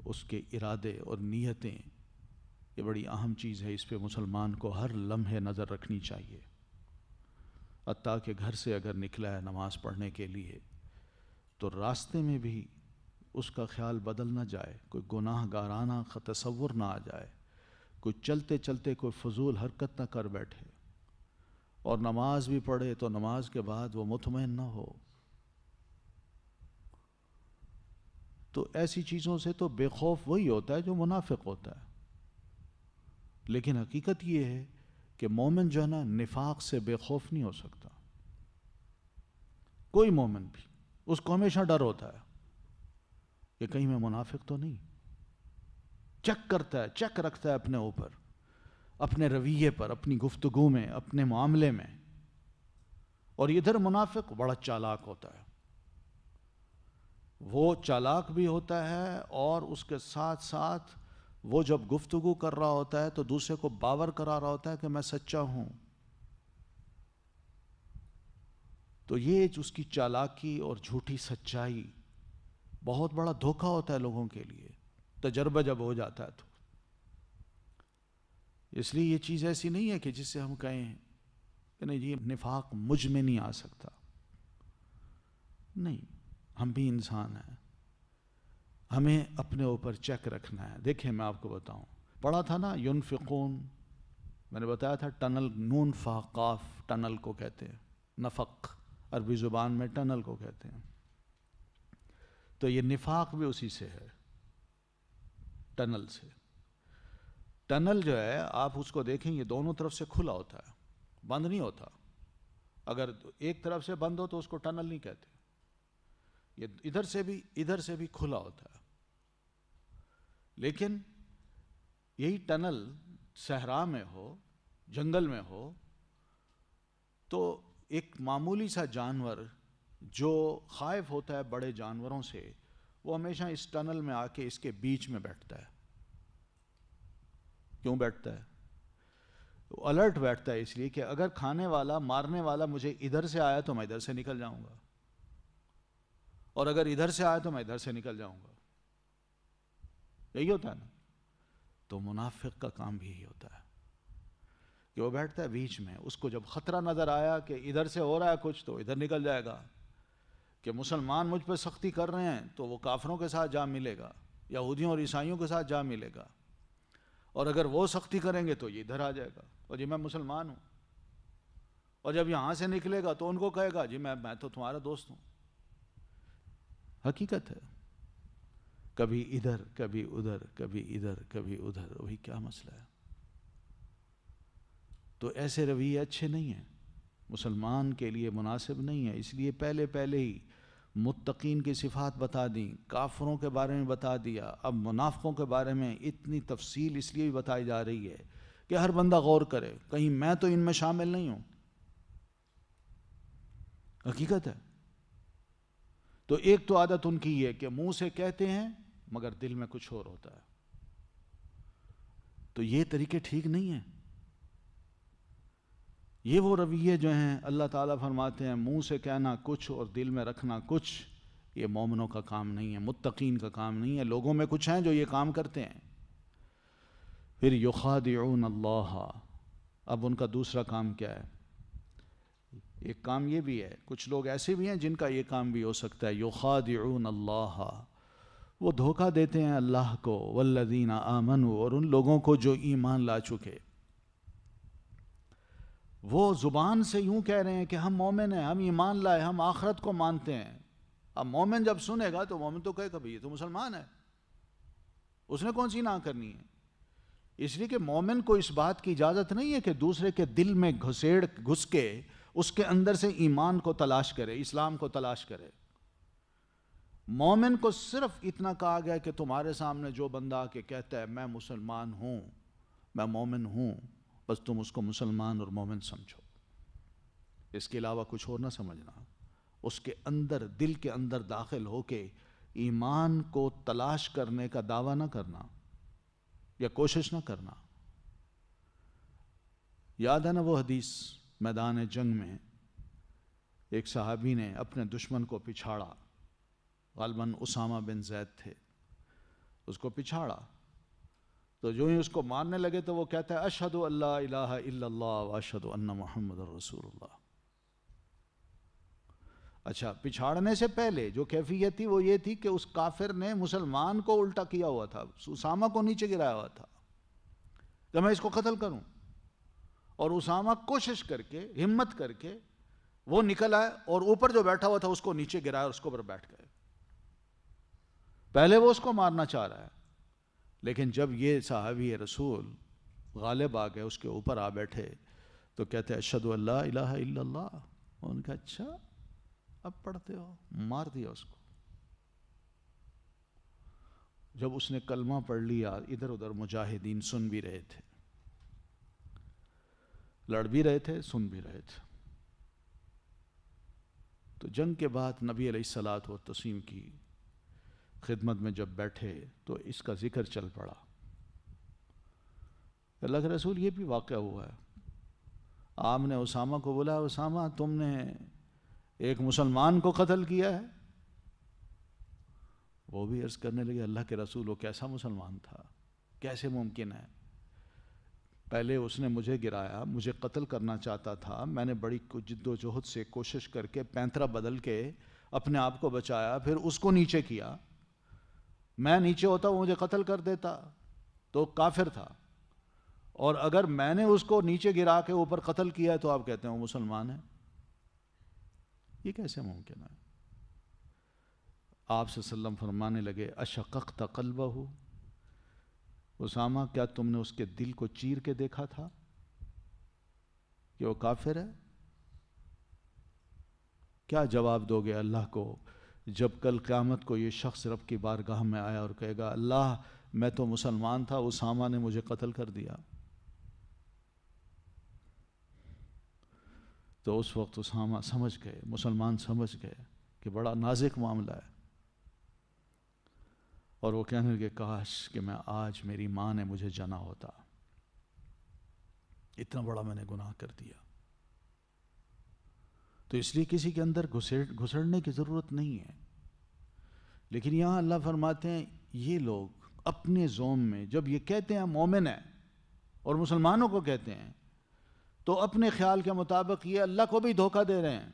اس کے ارادے اور نیتیں، یہ بڑی اہم چیز ہے، اس پہ مسلمان کو ہر لمحے نظر رکھنی چاہیے۔ حتیٰ کہ گھر سے اگر نکلا ہے نماز پڑھنے کے لیے تو راستے میں بھی اس کا خیال بدل نہ جائے، کوئی گناہ گارانہ تصور نہ آ جائے، کوئی چلتے چلتے کوئی فضول حرکت نہ کر بیٹھے، اور نماز بھی پڑھے تو نماز کے بعد وہ مطمئن نہ ہو۔ تو ایسی چیزوں سے تو بے خوف وہی ہوتا ہے جو منافق ہوتا ہے، لیکن حقیقت یہ ہے کہ مومن جو ہے نا، نفاق سے بے خوف نہیں ہو سکتا۔ کوئی مومن بھی، اس کو ہمیشہ ڈر ہوتا ہے کہ کہیں میں منافق تو نہیں۔ چیک کرتا ہے، چیک رکھتا ہے اپنے اوپر، اپنے رویے پر، اپنی گفتگو میں، اپنے معاملے میں۔ اور ادھر منافق بڑا چالاک ہوتا ہے، وہ چالاک بھی ہوتا ہے، اور اس کے ساتھ ساتھ وہ جب گفتگو کر رہا ہوتا ہے تو دوسرے کو باور کرا رہا ہوتا ہے کہ میں سچا ہوں۔ تو یہ اس کی چالاکی اور جھوٹی سچائی بہت بڑا دھوکہ ہوتا ہے لوگوں کے لیے، تجربہ جب ہو جاتا ہے تو۔ اس لیے یہ چیز ایسی نہیں ہے کہ جس سے ہم کہیں کہ نہیں جی نفاق مجھ میں نہیں آ سکتا، نہیں، ہم بھی انسان ہیں، ہمیں اپنے اوپر چیک رکھنا ہے۔ دیکھیں میں آپ کو بتاؤں، پڑھا تھا نا ینفقون، میں نے بتایا تھا ٹنل، نون فا قاف ٹنل کو کہتے ہیں، نفق عربی زبان میں ٹنل کو کہتے ہیں۔ تو یہ نفاق بھی اسی سے ہے، ٹنل سے۔ ٹنل جو ہے آپ اس کو دیکھیں، یہ دونوں طرف سے کھلا ہوتا ہے، بند نہیں ہوتا۔ اگر ایک طرف سے بند ہو تو اس کو ٹنل نہیں کہتے، یہ ادھر سے بھی کھلا ہوتا ہے۔ لیکن یہی ٹنل صحرا میں ہو، جنگل میں ہو، تو ایک معمولی سا جانور جو خائف ہوتا ہے بڑے جانوروں سے، وہ ہمیشہ اس ٹنل میں آ کے اس کے بیچ میں بیٹھتا ہے۔ کیوں بیٹھتا ہے؟ وہ الرٹ بیٹھتا ہے اس لیے کہ اگر کھانے والا، مارنے والا مجھے ادھر سے آیا تو میں ادھر سے نکل جاؤں گا۔ اور اگر ادھر سے آئے تو میں ادھر سے نکل جاؤں گا. یہی ہوتا ہے نا. تو منافق کا کام بھی یہی ہوتا ہے کہ وہ بیٹھتا ہے بیچ میں، اس کو جب خطرہ نظر آیا کہ ادھر سے ہو رہا ہے کچھ تو ادھر نکل جائے گا، کہ مسلمان مجھ پہ سختی کر رہے ہیں تو وہ کافروں کے ساتھ جا ملے گا، یہودیوں اور عیسائیوں کے ساتھ جا ملے گا، اور اگر وہ سختی کریں گے تو یہ ادھر آ جائے گا اور جی میں مسلمان ہوں. اور جب یہاں سے نکلے گا تو ان کو کہے گا جی میں تو تمہارا دوست ہوں. حقیقت ہے. کبھی ادھر کبھی ادھر، کبھی ادھر کبھی ادھر، وہی کیا مسئلہ ہے. تو ایسے رویے اچھے نہیں ہیں، مسلمان کے لیے مناسب نہیں ہے. اس لیے پہلے ہی متقین کی صفات بتا دیں، کافروں کے بارے میں بتا دیا. اب منافقوں کے بارے میں اتنی تفصیل اس لیے بھی بتائی جا رہی ہے کہ ہر بندہ غور کرے، کہیں میں تو ان میں شامل نہیں ہوں. حقیقت ہے. تو ایک تو عادت ان کی ہے کہ منہ سے کہتے ہیں مگر دل میں کچھ اور ہوتا ہے. تو یہ طریقے ٹھیک نہیں ہیں. یہ وہ رویے جو ہیں اللہ تعالیٰ فرماتے ہیں منہ سے کہنا کچھ اور دل میں رکھنا کچھ، یہ مومنوں کا کام نہیں ہے، متقین کا کام نہیں ہے. لوگوں میں کچھ ہیں جو یہ کام کرتے ہیں. پھر یخادعون اللہ. اب ان کا دوسرا کام کیا ہے؟ ایک کام یہ بھی ہے، کچھ لوگ ایسے بھی ہیں جن کا یہ کام بھی ہو سکتا ہے. یخادعون اللہ، وہ دھوکہ دیتے ہیں اللہ کو، والذین آمنوا، اور ان لوگوں کو جو ایمان لا چکے. وہ زبان سے یوں کہہ رہے ہیں کہ ہم مومن ہیں، ہم ایمان لائے، ہم آخرت کو مانتے ہیں. اب مومن جب سنے گا تو مومن تو کہے گا بھئی یہ تو مسلمان ہے، اس نے کون سی نہ کرنی ہے. اس لیے کہ مومن کو اس بات کی اجازت نہیں ہے کہ دوسرے کے دل میں گھس کے اس کے اندر سے ایمان کو تلاش کرے، اسلام کو تلاش کرے. مومن کو صرف اتنا کہا گیا کہ تمہارے سامنے جو بندہ آ کے کہتا ہے میں مسلمان ہوں، میں مومن ہوں، بس تم اس کو مسلمان اور مومن سمجھو، اس کے علاوہ کچھ اور نہ سمجھنا. اس کے اندر، دل کے اندر داخل ہو کے ایمان کو تلاش کرنے کا دعویٰ نہ کرنا یا کوشش نہ کرنا. یاد ہے نا وہ حدیث میدان جنگ میں ایک صحابی نے اپنے دشمن کو پچھاڑا، غالباً اسامہ بن زید تھے، اس کو پچھاڑا تو جو ہی اس کو مارنے لگے تو وہ کہتا ہے اشہد ان لا الہ الا اللہ واشہد ان محمد رسول اللہ. اچھا، پچھاڑنے سے پہلے جو کیفیت تھی وہ یہ تھی کہ اس کافر نے مسلمان کو الٹا کیا ہوا تھا، اسامہ کو نیچے گرایا ہوا تھا کہ میں اس کو قتل کروں. اور اسامہ کوشش کر کے، ہمت کر کے وہ نکل آئے اور اوپر جو بیٹھا ہوا تھا اس کو نیچے گرایا اور اس کو اوپر بیٹھ گئے. پہلے وہ اس کو مارنا چاہ رہا ہے، لیکن جب یہ صحابی رسول غالب آ گئے، اس کے اوپر آ بیٹھے تو کہتے ہیں اشہد ان لا الہ الا اللہ. ان کا اچھا اب پڑھتے ہو، مار دیا اس کو. جب اس نے کلمہ پڑھ لیا، ادھر ادھر مجاہدین سن بھی رہے تھے، لڑ بھی رہے تھے، سن بھی رہے تھے. تو جنگ کے بعد نبی علیہ الصلوۃ والتسلیم کی خدمت میں جب بیٹھے تو اس کا ذکر چل پڑا. اللہ کے رسول یہ بھی واقعہ ہوا ہے. آپ نے اسامہ کو بولا اسامہ تم نے ایک مسلمان کو قتل کیا ہے. وہ بھی عرض کرنے لگے اللہ کے رسول وہ کیسا مسلمان تھا، کیسے ممکن ہے؟ پہلے اس نے مجھے گرایا، مجھے قتل کرنا چاہتا تھا، میں نے بڑی جد و جہد سے کوشش کر کے پینترا بدل کے اپنے آپ کو بچایا، پھر اس کو نیچے کیا. میں نیچے ہوتا وہ مجھے قتل کر دیتا تو کافر تھا، اور اگر میں نے اس کو نیچے گرا کے اوپر قتل کیا تو آپ کہتے ہیں وہ مسلمان ہے. یہ کیسے ممکن ہے؟ آپ صلی اللہ علیہ وسلم فرمانے لگے اشققت قلبہ، اسامہ کیا تم نے اس کے دل کو چیر کے دیکھا تھا کہ وہ کافر ہے؟ کیا جواب دو گے اللہ کو جب کل قیامت کو یہ شخص رب کی بارگاہ میں آیا اور کہے گا اللہ میں تو مسلمان تھا، اسامہ نے مجھے قتل کر دیا؟ تو اس وقت اسامہ سمجھ گئے، مسلمان سمجھ گئے کہ بڑا نازک معاملہ ہے، اور وہ کہنے لگے کاش کہ میں آج میری ماں نے مجھے جنا ہوتا، اتنا بڑا میں نے گناہ کر دیا. تو اس لیے کسی کے اندر گھسڑنے کی ضرورت نہیں ہے. لیکن یہاں اللہ فرماتے ہیں یہ لوگ اپنے زوم میں جب یہ کہتے ہیں مومن ہیں اور مسلمانوں کو کہتے ہیں تو اپنے خیال کے مطابق یہ اللہ کو بھی دھوکہ دے رہے ہیں.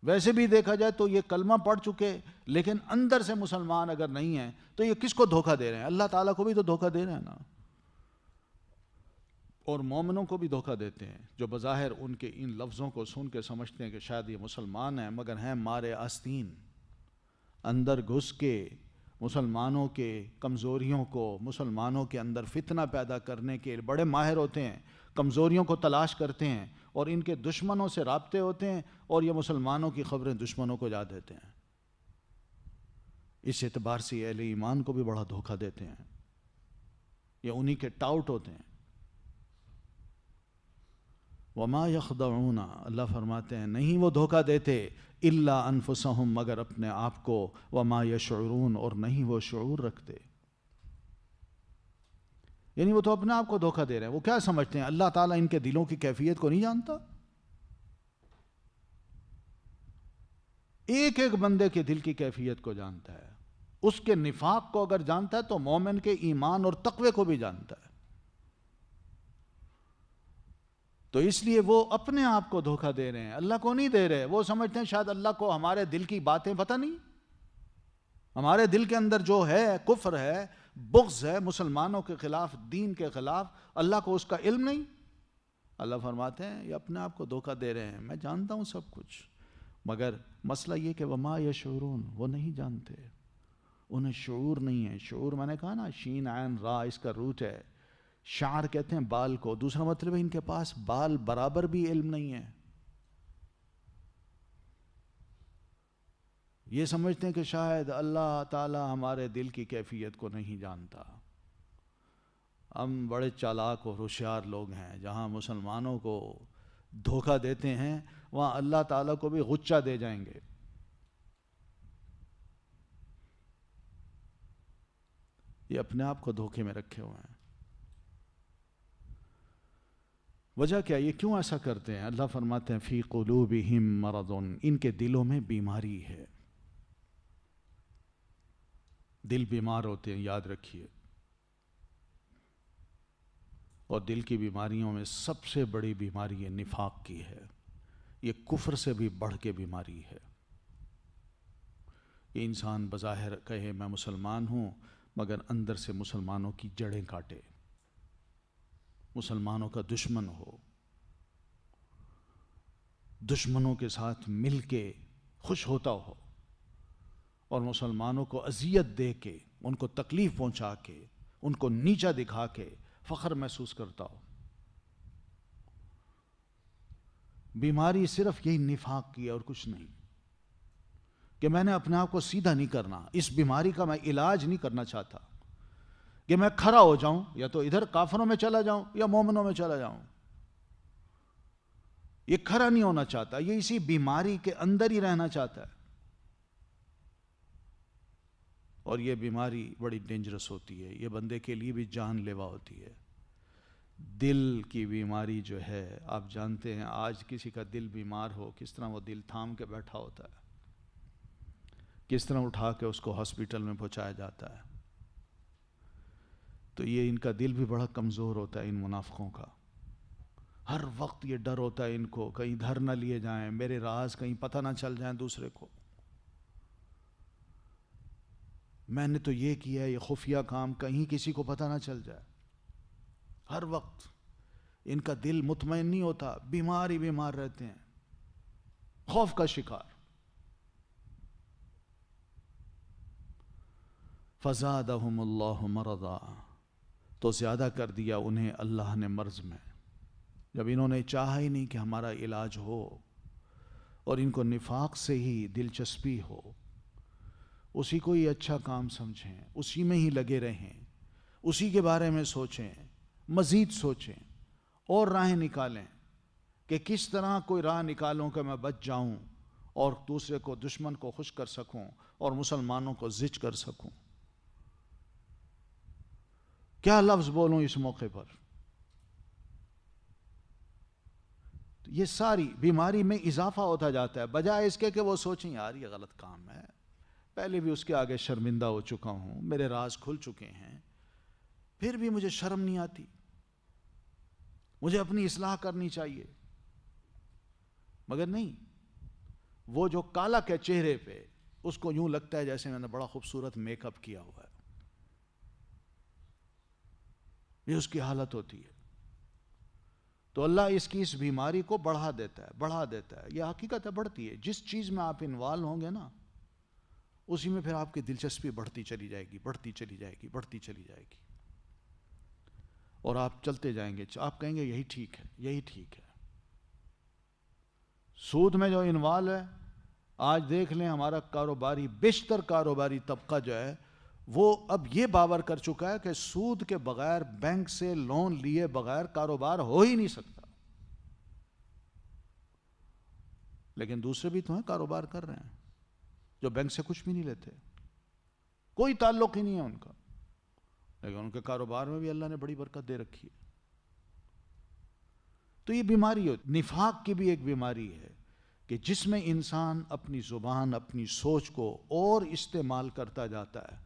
ویسے بھی دیکھا جائے تو یہ کلمہ پڑھ چکے لیکن اندر سے مسلمان اگر نہیں ہیں تو یہ کس کو دھوکہ دے رہے ہیں؟ اللہ تعالیٰ کو بھی تو دھوکہ دے رہے ہیں نا. اور مومنوں کو بھی دھوکہ دیتے ہیں جو بظاہر ان کے ان لفظوں کو سن کے سمجھتے ہیں کہ شاید یہ مسلمان ہیں مگر ہیں مارے آستین. اندر گھس کے مسلمانوں کے کمزوریوں کو، مسلمانوں کے اندر فتنہ پیدا کرنے کے بڑے ماہر ہوتے ہیں، کمزوریوں کو تلاش کرتے ہیں اور ان کے دشمنوں سے رابطے ہوتے ہیں اور یہ مسلمانوں کی خبریں دشمنوں کو جا دیتے ہیں. اس اعتبار سے اہل ایمان کو بھی بڑا دھوکہ دیتے ہیں. یہ انہی کے ٹاؤٹ ہوتے ہیں. وما یخدعون، اللہ فرماتے ہیں نہیں وہ دھوکہ دیتے الا انفسہم مگر اپنے آپ کو، وما یشعرون اور نہیں وہ شعور رکھتے. یعنی وہ تو اپنے آپ کو دھوکہ دے رہے ہیں. وہ کیا سمجھتے ہیں اللہ تعالیٰ ان کے دلوں کی کیفیت کو نہیں جانتا؟ ایک ایک بندے کے دل کی کیفیت کو جانتا ہے. اس کے نفاق کو اگر جانتا ہے تو مومن کے ایمان اور تقوی کو بھی جانتا ہے. تو اس لیے وہ اپنے آپ کو دھوکہ دے رہے ہیں، اللہ کو نہیں دے رہے. وہ سمجھتے ہیں شاید اللہ کو ہمارے دل کی باتیں پتہ نہیں، ہمارے دل کے اندر جو ہے کفر ہے، بغض ہے مسلمانوں کے خلاف، دین کے خلاف، اللہ کو اس کا علم نہیں. اللہ فرماتے ہیں یہ اپنے آپ کو دھوکہ دے رہے ہیں، میں جانتا ہوں سب کچھ. مگر مسئلہ یہ کہ وما یشعرون، وہ نہیں جانتے، انہیں شعور نہیں ہے. شعور میں نے کہا نا شین عین را اس کا روٹ ہے. شعر کہتے ہیں بال کو. دوسرا مطلب ہے ان کے پاس بال برابر بھی علم نہیں ہے. یہ سمجھتے ہیں کہ شاید اللہ تعالی ہمارے دل کی کیفیت کو نہیں جانتا. ہم بڑے چالاک اور ہوشیار لوگ ہیں. جہاں مسلمانوں کو دھوکہ دیتے ہیں وہاں اللہ تعالیٰ کو بھی غچہ دے جائیں گے. یہ اپنے آپ کو دھوکے میں رکھے ہوئے ہیں. وجہ کیا؟ یہ کیوں ایسا کرتے ہیں؟ اللہ فرماتے ہیں فی قلوبہم مرض، ان کے دلوں میں بیماری ہے. دل بیمار ہوتے ہیں، یاد رکھیے. اور دل کی بیماریوں میں سب سے بڑی بیماری نفاق کی ہے. یہ کفر سے بھی بڑھ کے بیماری ہے. یہ انسان بظاہر کہے میں مسلمان ہوں مگر اندر سے مسلمانوں کی جڑیں کاٹے، مسلمانوں کا دشمن ہو، دشمنوں کے ساتھ مل کے خوش ہوتا ہو اور مسلمانوں کو اذیت دے کے، ان کو تکلیف پہنچا کے، ان کو نیچا دکھا کے فخر محسوس کرتا ہو. بیماری صرف یہی نفاق کی ہے اور کچھ نہیں. کہ میں نے اپنے آپ کو سیدھا نہیں کرنا، اس بیماری کا میں علاج نہیں کرنا چاہتا کہ میں کھڑا ہو جاؤں یا تو ادھر کافروں میں چلا جاؤں یا مومنوں میں چلا جاؤں. یہ کھڑا نہیں ہونا چاہتا، یہ اسی بیماری کے اندر ہی رہنا چاہتا ہے. اور یہ بیماری بڑی ڈینجرس ہوتی ہے، یہ بندے کے لیے بھی جان لیوا ہوتی ہے. دل کی بیماری جو ہے، آپ جانتے ہیں آج کسی کا دل بیمار ہو کس طرح وہ دل تھام کے بیٹھا ہوتا ہے، کس طرح اٹھا کے اس کو ہاسپٹل میں پہنچایا جاتا ہے. تو یہ ان کا دل بھی بڑا کمزور ہوتا ہے ان منافقوں کا. ہر وقت یہ ڈر ہوتا ہے ان کو کہیں دھر نہ لیے جائیں، میرے راز کہیں پتہ نہ چل جائیں دوسرے کو. میں نے تو یہ کیا ہے، یہ خفیہ کام کہیں کسی کو پتہ نہ چل جائے. ہر وقت ان کا دل مطمئن نہیں ہوتا، بیمار ہی بیمار رہتے ہیں، خوف کا شکار. فزادہم اللہ مرضا، تو زیادہ کر دیا انہیں اللہ نے مرض میں. جب انہوں نے چاہا ہی نہیں کہ ہمارا علاج ہو اور ان کو نفاق سے ہی دلچسپی ہو، اسی کو ہی اچھا کام سمجھیں، اسی میں ہی لگے رہیں، اسی کے بارے میں سوچیں، مزید سوچیں اور راہیں نکالیں کہ کس طرح کوئی راہ نکالوں کہ میں بچ جاؤں اور دوسرے کو، دشمن کو خوش کر سکوں اور مسلمانوں کو زج کر سکوں. کیا لفظ بولوں اس موقع پر؟ یہ ساری بیماری میں اضافہ ہوتا جاتا ہے، بجائے اس کے کہ وہ سوچیں یار یہ غلط کام ہے، پہلے بھی اس کے آگے شرمندہ ہو چکا ہوں، میرے راز کھل چکے ہیں، پھر بھی مجھے شرم نہیں آتی، مجھے اپنی اصلاح کرنی چاہیے۔ مگر نہیں، وہ جو کالا کے چہرے پہ، اس کو یوں لگتا ہے جیسے میں نے بڑا خوبصورت میک اپ کیا ہوا ہے۔ یہ اس کی حالت ہوتی ہے۔ تو اللہ اس بیماری کو بڑھا دیتا ہے۔ یہ حقیقت ہے، بڑھتی ہے۔ جس چیز میں آپ انوالو ہوں گے نا، اسی میں پھر آپ کی دلچسپی بڑھتی چلی جائے گی، اور آپ چلتے جائیں گے، آپ کہیں گے یہی ٹھیک ہے۔ سود میں جو انوالو ہے، آج دیکھ لیں ہمارا بیشتر کاروباری طبقہ جو ہے، وہ اب یہ باور کر چکا ہے کہ سود کے بغیر، بینک سے لون لیے بغیر کاروبار ہو ہی نہیں سکتا۔ لیکن دوسرے بھی تو ہیں کاروبار کر رہے ہیں، جو بینک سے کچھ بھی نہیں لیتے، کوئی تعلق ہی نہیں ہے ان کا، لیکن ان کے کاروبار میں بھی اللہ نے بڑی برکت دے رکھی ہے۔ تو یہ بیماری ہے، نفاق کی بھی ایک بیماری ہے کہ جس میں انسان اپنی زبان، اپنی سوچ کو اور استعمال کرتا جاتا ہے،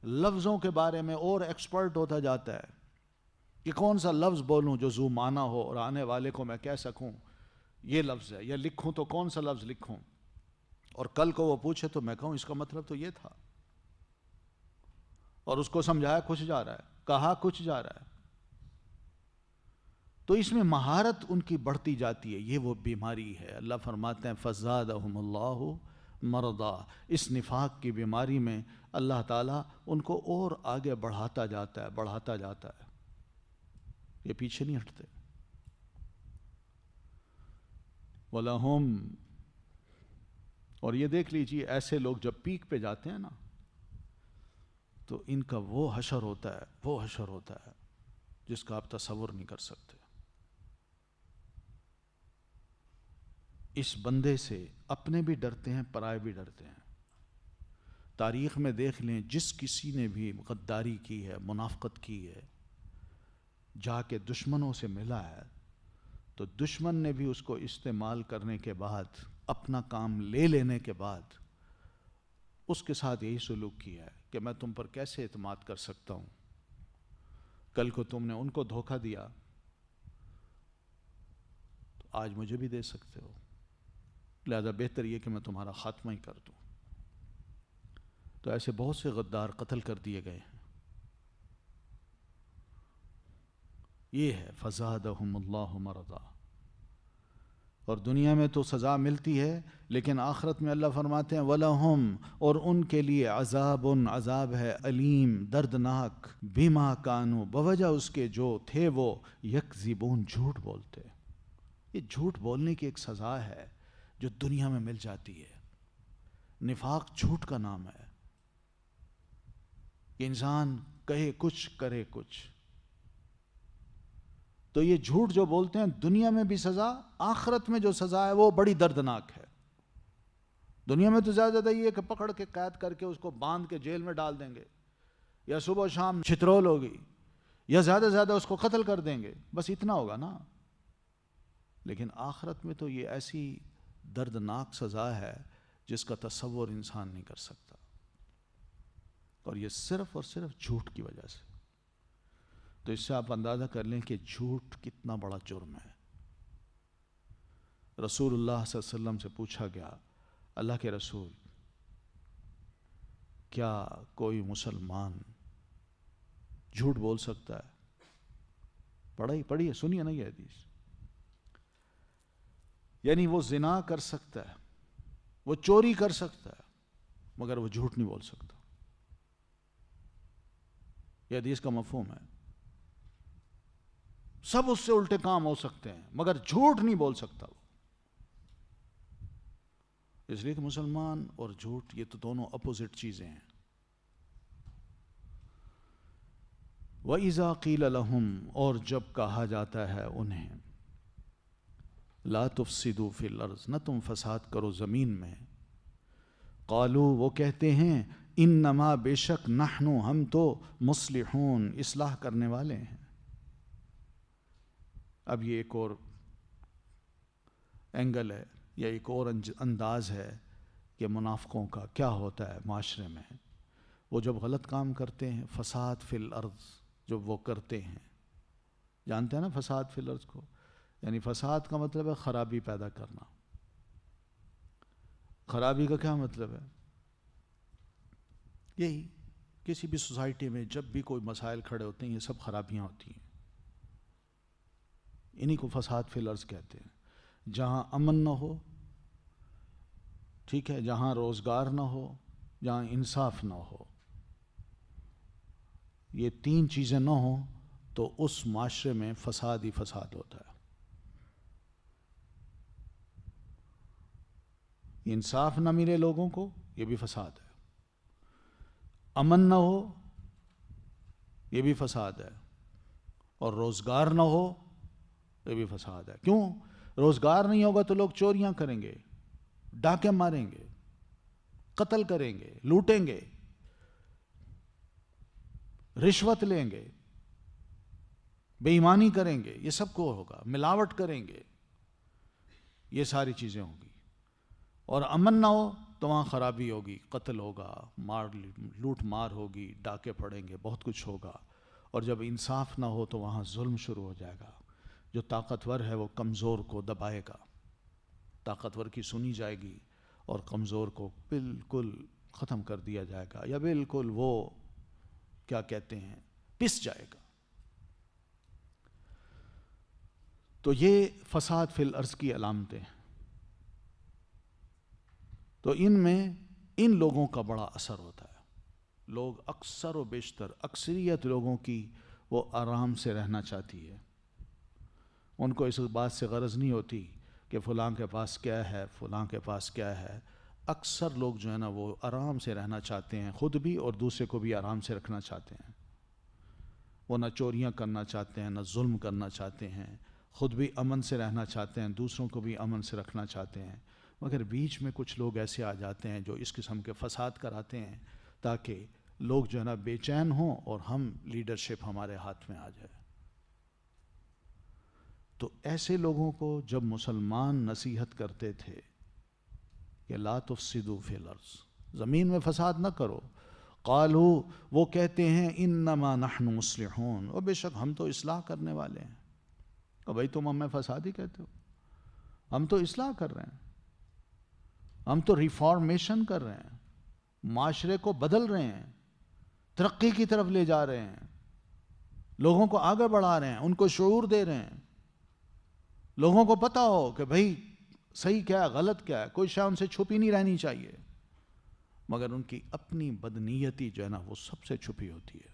لفظوں کے بارے میں اور ایکسپرٹ ہوتا جاتا ہے کہ کون سا لفظ بولوں جو ذو معنی ہو اور آنے والے کو میں کہہ سکوں یہ لفظ ہے، یا لکھوں تو کون سا لفظ لکھوں، اور کل کو وہ پوچھے تو میں کہوں اس کا مطلب تو یہ تھا، اور اس کو سمجھایا کچھ جا رہا ہے، کہا کچھ جا رہا ہے۔ تو اس میں مہارت ان کی بڑھتی جاتی ہے، یہ وہ بیماری ہے۔ اللہ فرماتے ہیں فزادہم اللہ مرضا، اس نفاق کی بیماری میں اللہ تعالیٰ ان کو اور آگے بڑھاتا جاتا ہے، یہ پیچھے نہیں ہٹتے۔ وَلَهُمْ، اور یہ دیکھ لیجئے ایسے لوگ جب پیک پہ جاتے ہیں نا، تو ان کا وہ حشر ہوتا ہے جس کا آپ تصور نہیں کر سکتے۔ اس بندے سے اپنے بھی ڈرتے ہیں، پرائے بھی ڈرتے ہیں۔ تاریخ میں دیکھ لیں، جس کسی نے بھی غداری کی ہے، منافقت کی ہے، جا کے دشمنوں سے ملا ہے، تو دشمن نے بھی اس کو استعمال کرنے کے بعد، اپنا کام لے لینے کے بعد، اس کے ساتھ یہی سلوک کیا ہے کہ میں تم پر کیسے اعتماد کر سکتا ہوں، کل کو تم نے ان کو دھوکہ دیا تو آج مجھے بھی دے سکتے ہو، لہذا بہتر یہ کہ میں تمہارا خاتمہ ہی کر دوں۔ تو ایسے بہت سے غدار قتل کر دیے گئے ہیں۔ یہ ہے فزادہم اللہ مرضا۔ اور دنیا میں تو سزا ملتی ہے، لیکن آخرت میں اللہ فرماتے ہیں وَلَهُمْ، اور ان کے لیے عذاب ہے علیم، دردناک، بما کانوا، بوجہ اس کے جو تھے وہ یکذبون، جھوٹ بولتے۔ یہ جھوٹ بولنے کی ایک سزا ہے جو دنیا میں مل جاتی ہے۔ نفاق جھوٹ کا نام ہے کہ انسان کہے کچھ کرے کچھ۔ تو یہ جھوٹ جو بولتے ہیں، دنیا میں بھی سزا، آخرت میں جو سزا ہے وہ بڑی دردناک ہے۔ دنیا میں تو زیادہ یہ ہے کہ پکڑ کے قید کر کے اس کو باندھ کے جیل میں ڈال دیں گے، یا صبح و شام چھترول ہوگی، یا زیادہ زیادہ اس کو قتل کر دیں گے، بس اتنا ہوگا نا۔ لیکن آخرت میں تو یہ ایسی دردناک سزا ہے جس کا تصور انسان نہیں کر سکتا، اور یہ صرف اور صرف جھوٹ کی وجہ سے۔ تو اس سے آپ اندازہ کر لیں کہ جھوٹ کتنا بڑا جرم ہے۔ رسول اللہ صلی اللہ علیہ وسلم سے پوچھا گیا، اللہ کے رسول، کیا کوئی مسلمان جھوٹ بول سکتا ہے؟ پڑھیے سنیے نا یہ حدیث۔ یعنی وہ زنا کر سکتا ہے، وہ چوری کر سکتا ہے، مگر وہ جھوٹ نہیں بول سکتا۔ یہ حدیث کا مفہوم ہے۔ سب اس سے الٹے کام ہو سکتے ہیں، مگر جھوٹ نہیں بول سکتا وہ۔ اس لیے کہ مسلمان اور جھوٹ یہ تو دونوں اپوزٹ چیزیں ہیں۔ وَإِذَا قِيلَ لَهُمْ، اور جب کہا جاتا ہے انہیں، لا تفسدوا فی الارض، نہ تم فساد کرو زمین میں، قالوا، وہ کہتے ہیں، انما، بے شک، نحن، ہم تو، مصلحون، اصلاح کرنے والے ہیں۔ اب یہ ایک اور اینگل ہے، یا ایک اور انداز ہے کہ منافقوں کا کیا ہوتا ہے معاشرے میں. وہ جب غلط کام کرتے ہیں، فساد فی الارض جب وہ کرتے ہیں، جانتے ہیں نا فساد فی الارض کو؟ یعنی فساد کا مطلب ہے خرابی پیدا کرنا. خرابی کا کیا مطلب ہے؟ یہی کسی بھی سوسائٹی میں جب بھی کوئی مسائل کھڑے ہوتے ہیں، یہ سب خرابیاں ہوتی ہیں. انہی کو فساد فی الارض کہتے ہیں. جہاں امن نہ ہو، ٹھیک ہے، جہاں روزگار نہ ہو، جہاں انصاف نہ ہو، یہ تین چیزیں نہ ہوں تو اس معاشرے میں فساد ہی فساد ہوتا ہے. انصاف نہ ملے لوگوں کو، یہ بھی فساد ہے. امن نہ ہو، یہ بھی فساد ہے. اور روزگار نہ ہو، یہ بھی فساد ہے. کیوں؟ روزگار نہیں ہوگا تو لوگ چوریاں کریں گے، ڈاکے ماریں گے، قتل کریں گے، لوٹیں گے، رشوت لیں گے، بے ایمانی کریں گے، یہ سب کو ہوگا. ملاوٹ کریں گے، یہ ساری چیزیں ہوں گی. اور امن نہ ہو تو وہاں خرابی ہوگی، قتل ہوگا، لوٹ مار ہوگی، ڈاکے پڑیں گے، بہت کچھ ہوگا. اور جب انصاف نہ ہو تو وہاں ظلم شروع ہو جائے گا. جو طاقتور ہے وہ کمزور کو دبائے گا، طاقتور کی سنی جائے گی اور کمزور کو بالکل ختم کر دیا جائے گا، یا بالکل وہ کیا کہتے ہیں پس جائے گا. تو یہ فساد فی الارض کی علامتیں ہیں. تو ان میں ان لوگوں کا بڑا اثر ہوتا ہے. لوگ اکثر و بیشتر اکثریت لوگوں کی وہ آرام سے رہنا چاہتی ہے. ان کو اس بات سے غرض نہیں ہوتی کہ فلاں کے پاس کیا ہے، فلاں کے پاس کیا ہے. اکثر لوگ جو ہے نا وہ آرام سے رہنا چاہتے ہیں، خود بھی اور دوسرے کو بھی آرام سے رکھنا چاہتے ہیں. وہ نہ چوریاں کرنا چاہتے ہیں، نہ ظلم کرنا چاہتے ہیں، خود بھی امن سے رہنا چاہتے ہیں، دوسروں کو بھی امن سے رکھنا چاہتے ہیں. مگر بیچ میں کچھ لوگ ایسے آ جاتے ہیں جو اس قسم کے فساد کراتے ہیں تاکہ لوگ جو ہے نا بے چین ہوں اور ہم لیڈرشپ ہمارے ہاتھ میں آ جائے. تو ایسے لوگوں کو جب مسلمان نصیحت کرتے تھے کہ لا تفسدوا فی الارض، زمین میں فساد نہ کرو، قالوا، وہ کہتے ہیں انما نحن مصلحون، اور بے شک ہم تو اصلاح کرنے والے ہیں. اور بھائی تم ہمیں فسادی کہتے ہو، ہم تو اصلاح کر رہے ہیں، ہم تو ریفارمیشن کر رہے ہیں، معاشرے کو بدل رہے ہیں، ترقی کی طرف لے جا رہے ہیں، لوگوں کو آگے بڑھا رہے ہیں، ان کو شعور دے رہے ہیں. لوگوں کو پتہ ہو کہ بھائی صحیح کیا ہے، غلط کیا ہے، کوئی شے ان سے چھپی نہیں رہنی چاہیے. مگر ان کی اپنی بدنیتی جو ہے نا وہ سب سے چھپی ہوتی ہے.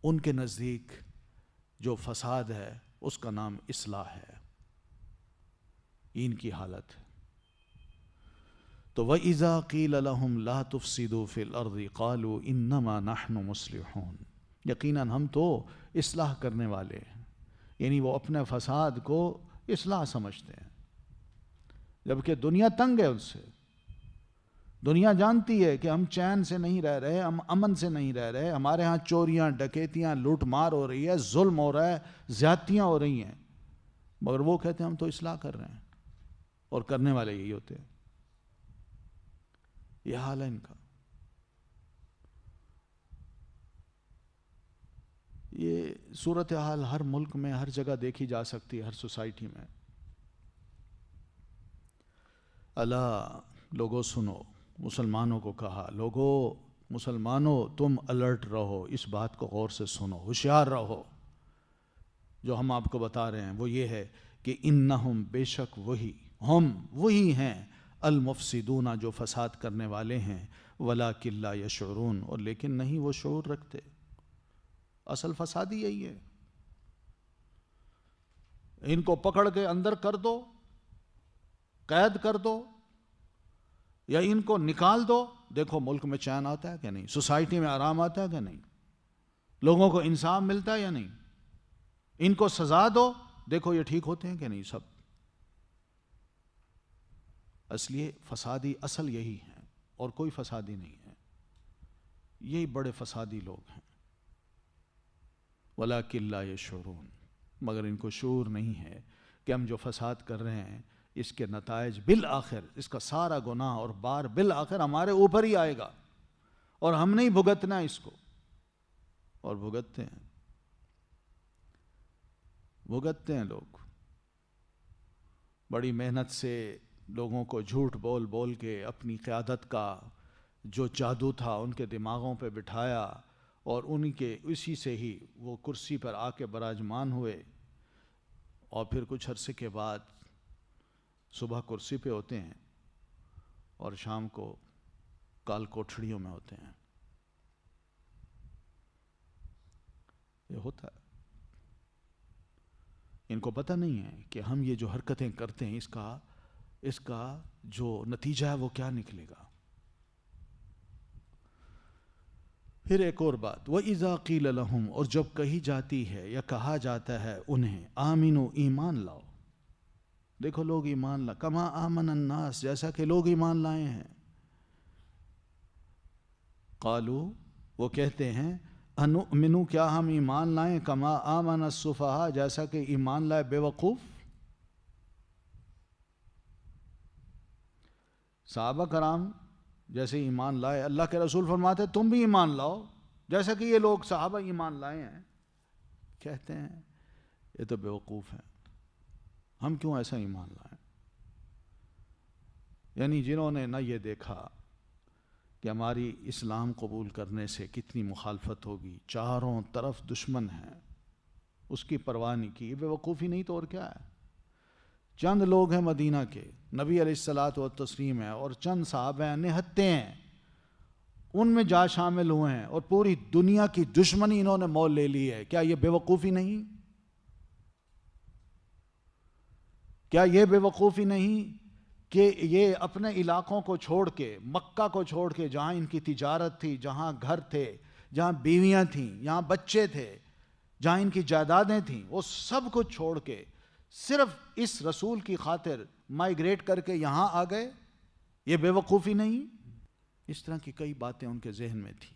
ان کے نزدیک جو فساد ہے اس کا نام اصلاح ہے. ان کی حالت ہے. تو وَإِذَا قِيلَ لَهُمْ لَا تُفْسِدُوا فِي الْأَرْضِ قَالُوا إِنَّمَا نَحْنُ مُصْلِحُونَ، یقیناً ہم تو اصلاح کرنے والے ہیں. یعنی وہ اپنے فساد کو اصلاح سمجھتے ہیں، جبکہ دنیا تنگ ہے ان سے. دنیا جانتی ہے کہ ہم چین سے نہیں رہ رہے، ہم امن سے نہیں رہ رہے، ہمارے ہاں چوریاں، ڈکیتیاں، لوٹ مار ہو رہی ہے، ظلم ہو رہا ہے، زیادتیاں ہو رہی ہیں. مگر وہ کہتے ہیں ہم تو اصلاح کر رہے ہیں، اور کرنے والے یہی ہوتے ہیں. یہ حال ہے ان کا. یہ صورتحال ہر ملک میں ہر جگہ دیکھی جا سکتی ہے، ہر سوسائٹی میں. اللہ، لوگوں سنو، مسلمانوں کو کہا، لوگوں مسلمانوں تم الرٹ رہو، اس بات کو غور سے سنو، ہوشیار رہو. جو ہم آپ کو بتا رہے ہیں وہ یہ ہے کہ انہم، بے شک وہی، ہم وہی ہیں، المفسدون، جو فساد کرنے والے ہیں، ولکن لا یشعرون، اور لیکن نہیں وہ شعور رکھتے. اصل فسادی یہی ہے. ان کو پکڑ کے اندر کر دو، قید کر دو، یا ان کو نکال دو، دیکھو ملک میں چین آتا ہے کہ نہیں، سوسائٹی میں آرام آتا ہے کہ نہیں، لوگوں کو انصاف ملتا ہے یا نہیں. ان کو سزا دو، دیکھو یہ ٹھیک ہوتے ہیں کہ نہیں سب. اس لیے فسادی اصل یہی ہے اور کوئی فسادی نہیں ہے. یہی بڑے فسادی لوگ ہیں. وَلَكِنْ لَا يَشْعُرُونَ، مگر ان کو شعور نہیں ہے کہ ہم جو فساد کر رہے ہیں اس کے نتائج بالآخر، اس کا سارا گناہ اور بار بالآخر ہمارے اوپر ہی آئے گا، اور ہم نہیں بھگتنا اس کو، اور بھگتتے ہیں لوگ بڑی محنت سے، لوگوں کو جھوٹ بول بول کے اپنی قیادت کا جو جادو تھا ان کے دماغوں پہ بٹھایا، اور ان کے اسی سے ہی وہ کرسی پر آ کے براجمان ہوئے، اور پھر کچھ عرصے کے بعد صبح کرسی پہ ہوتے ہیں اور شام کو کال کوٹھڑیوں میں ہوتے ہیں۔ یہ ہوتا ہے، ان کو پتہ نہیں ہے کہ ہم یہ جو حرکتیں کرتے ہیں اس کا جو نتیجہ ہے وہ کیا نکلے گا۔ پھر ایک اور بات، وَإِذَا قِيلَ لَهُمْ، اور جب کہی جاتی ہے یا کہا جاتا ہے انہیں، آمنو، ایمان لاؤ، دیکھو لوگ ایمان لا، کما آمن الناس، جیسا کہ لوگ ایمان لائے ہیں، قالو، وہ کہتے ہیں، انؤمنو، کیا ہم ایمان لائیں، کما آمن السفہاء، جیسا کہ ایمان لائے بے وقوف۔ صحابہ کرام جیسے ایمان لائے، اللہ کے رسول فرماتے تم بھی ایمان لاؤ جیسا کہ یہ لوگ صحابہ ایمان لائے ہیں۔ کہتے ہیں یہ تو بے وقوف ہیں، ہم کیوں ایسا ایمان لائیں؟ یعنی جنہوں نے نہ یہ دیکھا کہ ہماری اسلام قبول کرنے سے کتنی مخالفت ہوگی، چاروں طرف دشمن ہیں، اس کی پرواہ نہیں کی، یہ بے وقوفی نہیں تو اور کیا ہے؟ چند لوگ ہیں مدینہ کے، نبی علیہ الصلاۃ والتسلیم ہے، اور چند صحابہ ہیں نہتے ہیں، ان میں جا شامل ہوئے ہیں، اور پوری دنیا کی دشمنی انہوں نے مول لے لی ہے۔ کیا یہ بے وقوفی نہیں؟ کیا یہ بے وقوفی نہیں کہ یہ اپنے علاقوں کو چھوڑ کے، مکہ کو چھوڑ کے، جہاں ان کی تجارت تھی، جہاں گھر تھے، جہاں بیویاں تھیں، جہاں بچے تھے، جہاں ان کی جائیدادیں تھیں، وہ سب کچھ چھوڑ کے صرف اس رسول کی خاطر مائیگریٹ کر کے یہاں آ گئے؟ یہ بے وقوفی نہیں؟ اس طرح کی کئی باتیں ان کے ذہن میں تھی،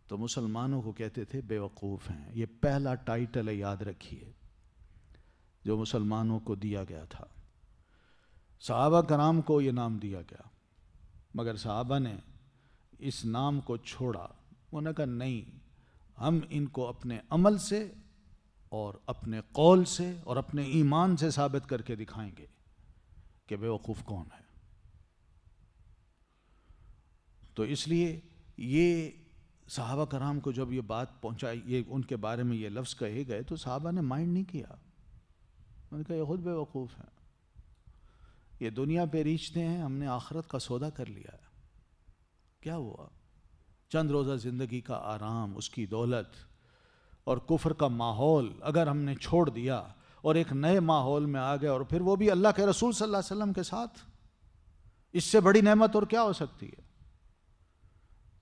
تو مسلمانوں کو کہتے تھے بے وقوف ہیں۔ یہ پہلا ٹائٹل ہے، یاد رکھیے، جو مسلمانوں کو دیا گیا تھا۔ صحابہ کرام کو یہ نام دیا گیا، مگر صحابہ نے اس نام کو چھوڑا، انہوں نے کہا نہیں، ہم ان کو اپنے عمل سے اور اپنے قول سے اور اپنے ایمان سے ثابت کر کے دکھائیں گے کہ بے وقوف کون ہے۔ تو اس لیے یہ صحابہ کرام کو جب یہ بات پہنچائی، یہ ان کے بارے میں یہ لفظ کہے گئے، تو صحابہ نے مائنڈ نہیں کیا، انہوں نے کہا یہ خود بے وقوف ہیں، یہ دنیا پہ ریچھتے ہیں، ہم نے آخرت کا سودا کر لیا ہے۔ کیا ہوا؟ چند روزہ زندگی کا آرام، اس کی دولت اور کفر کا ماحول اگر ہم نے چھوڑ دیا اور ایک نئے ماحول میں آ گئے، اور پھر وہ بھی اللہ کے رسول صلی اللہ علیہ وسلم کے ساتھ، اس سے بڑی نعمت اور کیا ہو سکتی ہے؟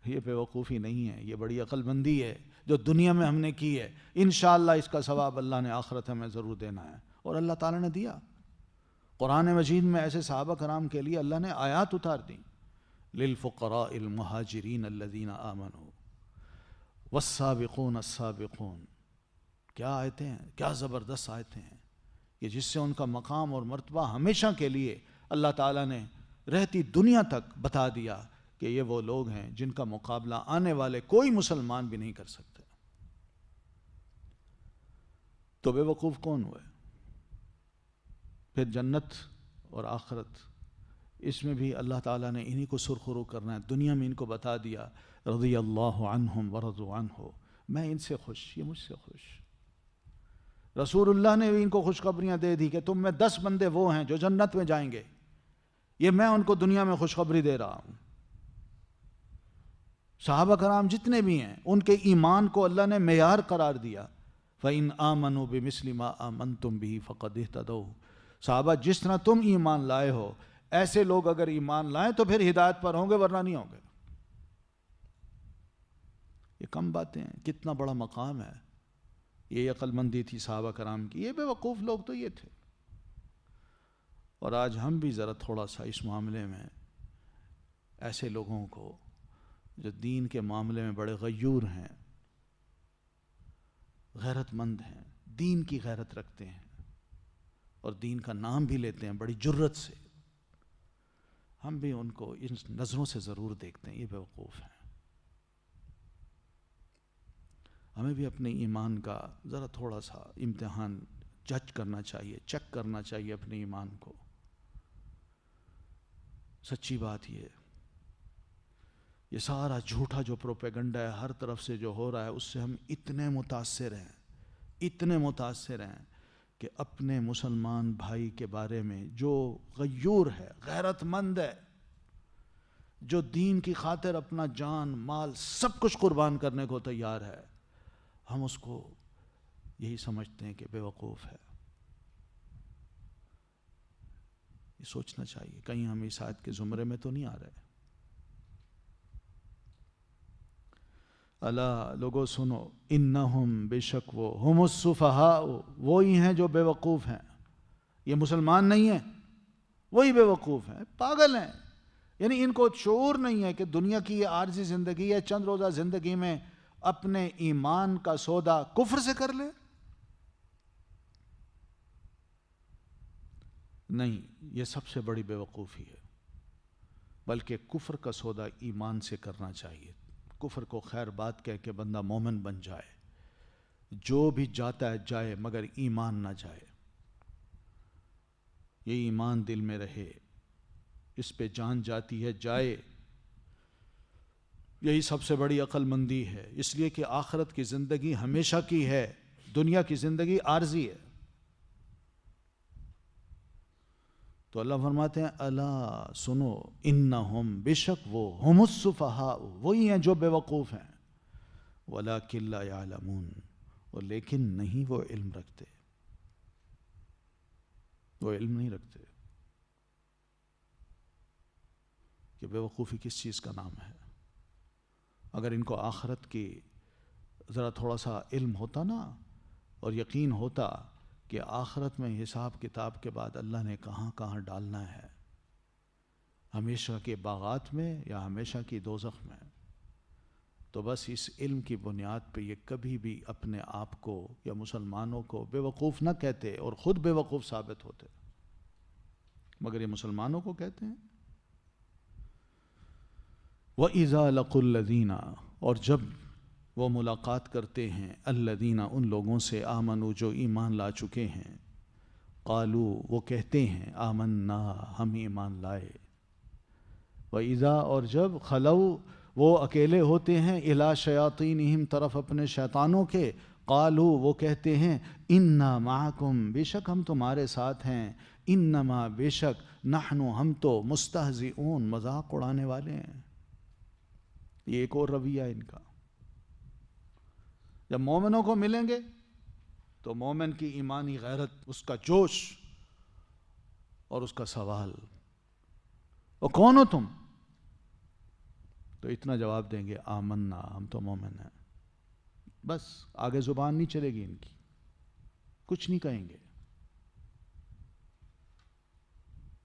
یہ بے وقوفی نہیں ہے، یہ بڑی عقل مندی ہے جو دنیا میں ہم نے کی ہے۔ انشاءاللہ اس کا ثواب اللہ نے آخرت ہمیں ضرور دینا ہے، اور اللہ تعالیٰ نے دیا۔ قرآن مجید میں ایسے صحابہ کرام کے لیے اللہ نے آیات اتار دیں، للفقراء المہاجرین الذین آمنوا والسابقون السابقون۔ کیا آیتیں ہیں، کیا زبردست آیتیں ہیں، کہ جس سے ان کا مقام اور مرتبہ ہمیشہ کے لیے اللہ تعالیٰ نے رہتی دنیا تک بتا دیا کہ یہ وہ لوگ ہیں جن کا مقابلہ آنے والے کوئی مسلمان بھی نہیں کر سکتے۔ تو بے وقوف کون ہوئے؟ پھر جنت اور آخرت، اس میں بھی اللہ تعالیٰ نے انہی کو سرخرو کرنا ہے۔ دنیا میں ان کو بتا دیا، رضی اللہ عنہم ورضوا عنہ، میں ان سے خوش، یہ مجھ سے خوش۔ رسول اللہ نے بھی ان کو خوشخبریاں دے دی کہ تم میں 10 بندے وہ ہیں جو جنت میں جائیں گے، یہ میں ان کو دنیا میں خوشخبری دے رہا ہوں۔ صحابہ کرام جتنے بھی ہیں، ان کے ایمان کو اللہ نے معیار قرار دیا، فَإِنْ آمَنُوا بِمِثْلِ مَا آمَنْتُمْ بِهِ فَقَدْ اهْتَدَوْا۔ صحابہ جس طرح تم ایمان لائے ہو، ایسے لوگ اگر ایمان لائیں تو پھر ہدایت پر ہوں گے، ورنہ نہیں ہوں گے۔ یہ کم باتیں ہیں، کتنا بڑا مقام ہے، یہ عقل مندی تھی صحابہ کرام کی۔ یہ بے وقوف لوگ تو یہ تھے۔ اور آج ہم بھی ذرا تھوڑا سا اس معاملے میں ایسے لوگوں کو جو دین کے معاملے میں بڑے غیور ہیں، غیرت مند ہیں، دین کی غیرت رکھتے ہیں، اور دین کا نام بھی لیتے ہیں بڑی جرت سے، ہم بھی ان کو ان نظروں سے ضرور دیکھتے ہیں، یہ بیوقوف ہیں۔ ہمیں بھی اپنے ایمان کا ذرا تھوڑا سا امتحان جج کرنا چاہیے، چیک کرنا چاہیے اپنے ایمان کو۔ سچی بات یہ سارا جھوٹا جو پروپیگنڈا ہے ہر طرف سے جو ہو رہا ہے، اس سے ہم اتنے متاثر ہیں کہ اپنے مسلمان بھائی کے بارے میں جو غیور ہے، غیرت مند ہے، جو دین کی خاطر اپنا جان مال سب کچھ قربان کرنے کو تیار ہے، ہم اس کو یہی سمجھتے ہیں کہ بے وقوف ہے۔ یہ سوچنا چاہیے کہیں ہم اس آیت کے زمرے میں تو نہیں آ رہے۔ الا لوگوں سنو، انہم بے شک وہ، ہم السفہاء وہی ہیں جو بے وقوف ہیں، یہ مسلمان نہیں ہیں، وہی بے وقوف ہیں، پاگل ہیں۔ یعنی ان کو شعور نہیں ہے کہ دنیا کی یہ عارضی زندگی ہے، چند روزہ زندگی میں اپنے ایمان کا سودا کفر سے کر لے؟ نہیں، یہ سب سے بڑی بے وقوفی ہے، بلکہ کفر کا سودا ایمان سے کرنا چاہیے۔ کفر کو خیر بات کہہ کے بندہ مومن بن جائے، جو بھی جاتا ہے جائے مگر ایمان نہ جائے، یہ ایمان دل میں رہے، اس پہ جان جاتی ہے جائے، یہی سب سے بڑی عقل مندی ہے۔ اس لیے کہ آخرت کی زندگی ہمیشہ کی ہے، دنیا کی زندگی عارضی ہے۔ تو اللہ فرماتے ہیں الا سنو انہم بے شک وہ، ہم السفہاء وہی ہیں جو بے وقوف ہیں، ولکن لا یعلمون اور لیکن نہیں وہ علم رکھتے، وہ علم نہیں رکھتے کہ بے وقوفی کس چیز کا نام ہے۔ اگر ان کو آخرت کی ذرا تھوڑا سا علم ہوتا نا اور یقین ہوتا کہ آخرت میں حساب کتاب کے بعد اللہ نے کہاں کہاں ڈالنا ہے، ہمیشہ کے باغات میں یا ہمیشہ کی دوزخ میں، تو بس اس علم کی بنیاد پہ یہ کبھی بھی اپنے آپ کو یا مسلمانوں کو بے وقوف نہ کہتے اور خود بے وقوف ثابت ہوتے، مگر یہ مسلمانوں کو کہتے ہیں۔ وَإِذَا لَقُوا الَّذِينَ اور جب وہ ملاقات کرتے ہیں، الذین ان لوگوں سے، آمنوا جو ایمان لا چکے ہیں، قالوا وہ کہتے ہیں، آمنا ہم ایمان لائے، وَإِذَا اور جب خلوا وہ اکیلے ہوتے ہیں، الی شیاطینہم طرف اپنے شیطانوں کے، قالوا وہ کہتے ہیں، انا معکم بے شک ہم تمہارے ساتھ ہیں، انما بے شک نحن ہم تو مستہزئون مذاق اڑانے والے ہیں۔ یہ ایک اور رویہ ان کا، جب مومنوں کو ملیں گے تو مومن کی ایمانی غیرت، اس کا جوش اور اس کا سوال، اور کون ہو تم؟ تو اتنا جواب دیں گے، آمنا ہم تو مومن ہیں، بس آگے زبان نہیں چلے گی ان کی، کچھ نہیں کہیں گے،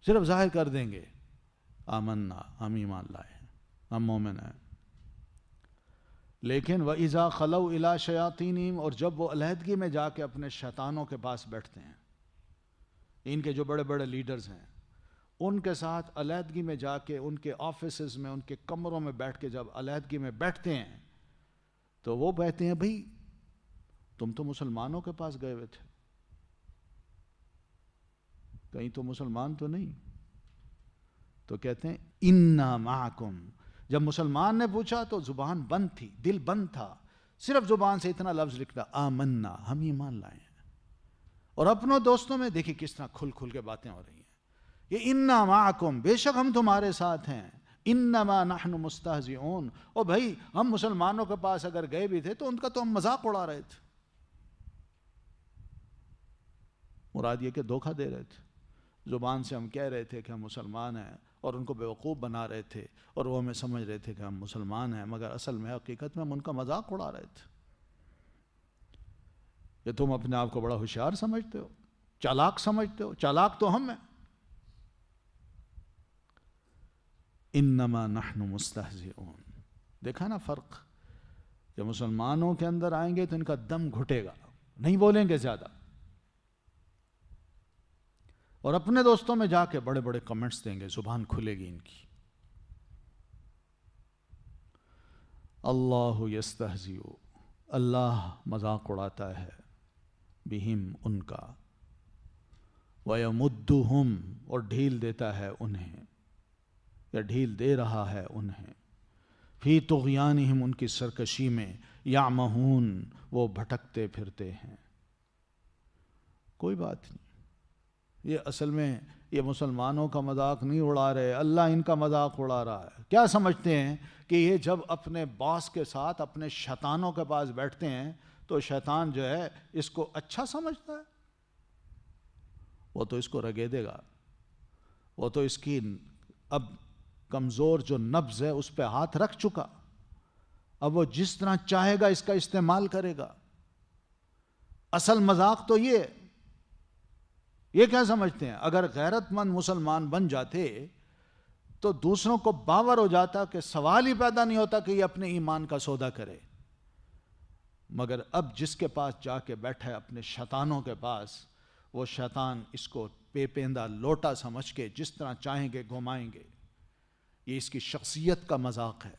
صرف ظاہر کر دیں گے آمنا ہم ایمان لائے ہیں، ہم مومن ہیں۔ لیکن وَإِذَا خَلَوْا إِلَىٰ شَيَاطِينِهِمْ اور جب وہ علیحدگی میں جا کے اپنے شیطانوں کے پاس بیٹھتے ہیں، ان کے جو بڑے بڑے لیڈرز ہیں ان کے ساتھ علیحدگی میں جا کے، ان کے آفیسز میں، ان کے کمروں میں بیٹھ کے جب علیحدگی میں بیٹھتے ہیں تو وہ کہتے ہیں بھئی تم تو مسلمانوں کے پاس گئے ہوئے تھے، کہیں تو مسلمان تو نہیں؟ تو کہتے ہیں انا معکم۔ جب مسلمان نے پوچھا تو زبان بند تھی، دل بند تھا، صرف زبان سے اتنا لفظ لکھتا، آمنا ہم ایمان لائے ہیں، اور اپنوں دوستوں میں دیکھیں کس طرح کھل کھل کے باتیں ہو رہی ہیں، یہ انا معکم بے شک ہم تمہارے ساتھ ہیں، انما نحن مستہزئون، اور بھائی ہم مسلمانوں کے پاس اگر گئے بھی تھے تو ان کا تو ہم مذاق اڑا رہے تھے، مراد یہ کہ دھوکہ دے رہے تھے، زبان سے ہم کہہ رہے تھے کہ ہم مسلمان ہیں اور ان کو بیوقوف بنا رہے تھے، اور وہ ہمیں سمجھ رہے تھے کہ ہم مسلمان ہیں، مگر اصل میں حقیقت میں ہم ان کا مذاق اڑا رہے تھے۔ کہ تم اپنے آپ کو بڑا ہوشیار سمجھتے ہو، چالاک سمجھتے ہو، چالاک تو ہم ہیں۔ انما نحن مستہزئون، دیکھا نا فرق، جب مسلمانوں کے اندر آئیں گے تو ان کا دم گھٹے گا، نہیں بولیں گے زیادہ، اور اپنے دوستوں میں جا کے بڑے بڑے کمنٹس دیں گے، زبان کھلے گی ان کی۔ اللہ یستہزئ، اللہ مذاق اڑاتا ہے، بہم ان کا، ویمدہم اور ڈھیل دیتا ہے انہیں، یا ڈھیل دے رہا ہے انہیں، فی طغیانہم ان کی سرکشی میں، یعمہون وہ بھٹکتے پھرتے ہیں۔ کوئی بات نہیں، یہ اصل میں یہ مسلمانوں کا مذاق نہیں اڑا رہے، اللہ ان کا مذاق اڑا رہا ہے۔ کیا سمجھتے ہیں کہ یہ جب اپنے باس کے ساتھ اپنے شیطانوں کے پاس بیٹھتے ہیں تو شیطان جو ہے اس کو اچھا سمجھتا ہے؟ وہ تو اس کو رگے دے گا، وہ تو اس کی اب کمزور جو نبض ہے اس پہ ہاتھ رکھ چکا، اب وہ جس طرح چاہے گا اس کا استعمال کرے گا۔ اصل مذاق تو یہ کیا سمجھتے ہیں؟ اگر غیرت مند مسلمان بن جاتے تو دوسروں کو باور ہو جاتا کہ سوال ہی پیدا نہیں ہوتا کہ یہ اپنے ایمان کا سودا کرے۔ مگر اب جس کے پاس جا کے بیٹھا ہے اپنے شیطانوں کے پاس، وہ شیطان اس کو پے پیندہ لوٹا سمجھ کے جس طرح چاہیں گے گھمائیں گے۔ یہ اس کی شخصیت کا مذاق ہے،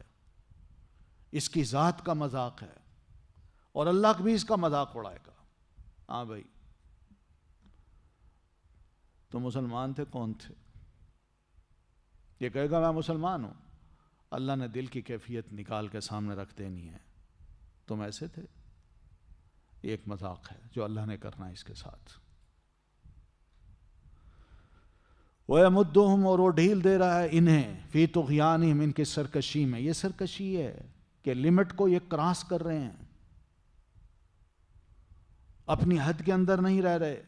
اس کی ذات کا مذاق ہے، اور اللہ بھی اس کا مذاق اڑائے گا۔ ہاں بھائی، تو مسلمان تھے کون تھے؟ یہ کہے گا میں مسلمان ہوں، اللہ نے دل کی کیفیت نکال کے سامنے رکھ دینی ہے، تم ایسے تھے۔ یہ ایک مذاق ہے جو اللہ نے کرنا ہے اس کے ساتھ۔ وَيَمُدُّهُمْ اور وہ ڈھیل دے رہا ہے انہیں، فی طغیانہم ان کی سرکشی میں۔ یہ سرکشی ہے کہ لمٹ کو یہ کراس کر رہے ہیں، اپنی حد کے اندر نہیں رہ رہے،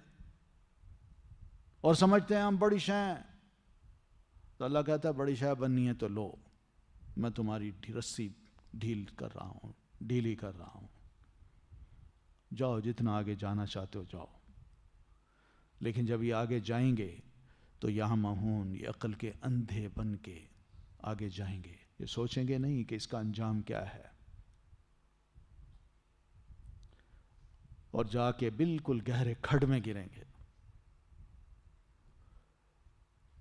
اور سمجھتے ہیں ہم بڑی شے ہیں۔ تو اللہ کہتا ہے بڑی شے بننی ہے تو لو، میں تمہاری رسی ڈھیل کر رہا ہوں، ڈھیلی کر رہا ہوں، جاؤ جتنا آگے جانا چاہتے ہو جاؤ۔ لیکن جب یہ آگے جائیں گے تو یہاں مہون، یہ عقل کے اندھے بن کے آگے جائیں گے، یہ سوچیں گے نہیں کہ اس کا انجام کیا ہے، اور جا کے بالکل گہرے کھڈ میں گریں گے۔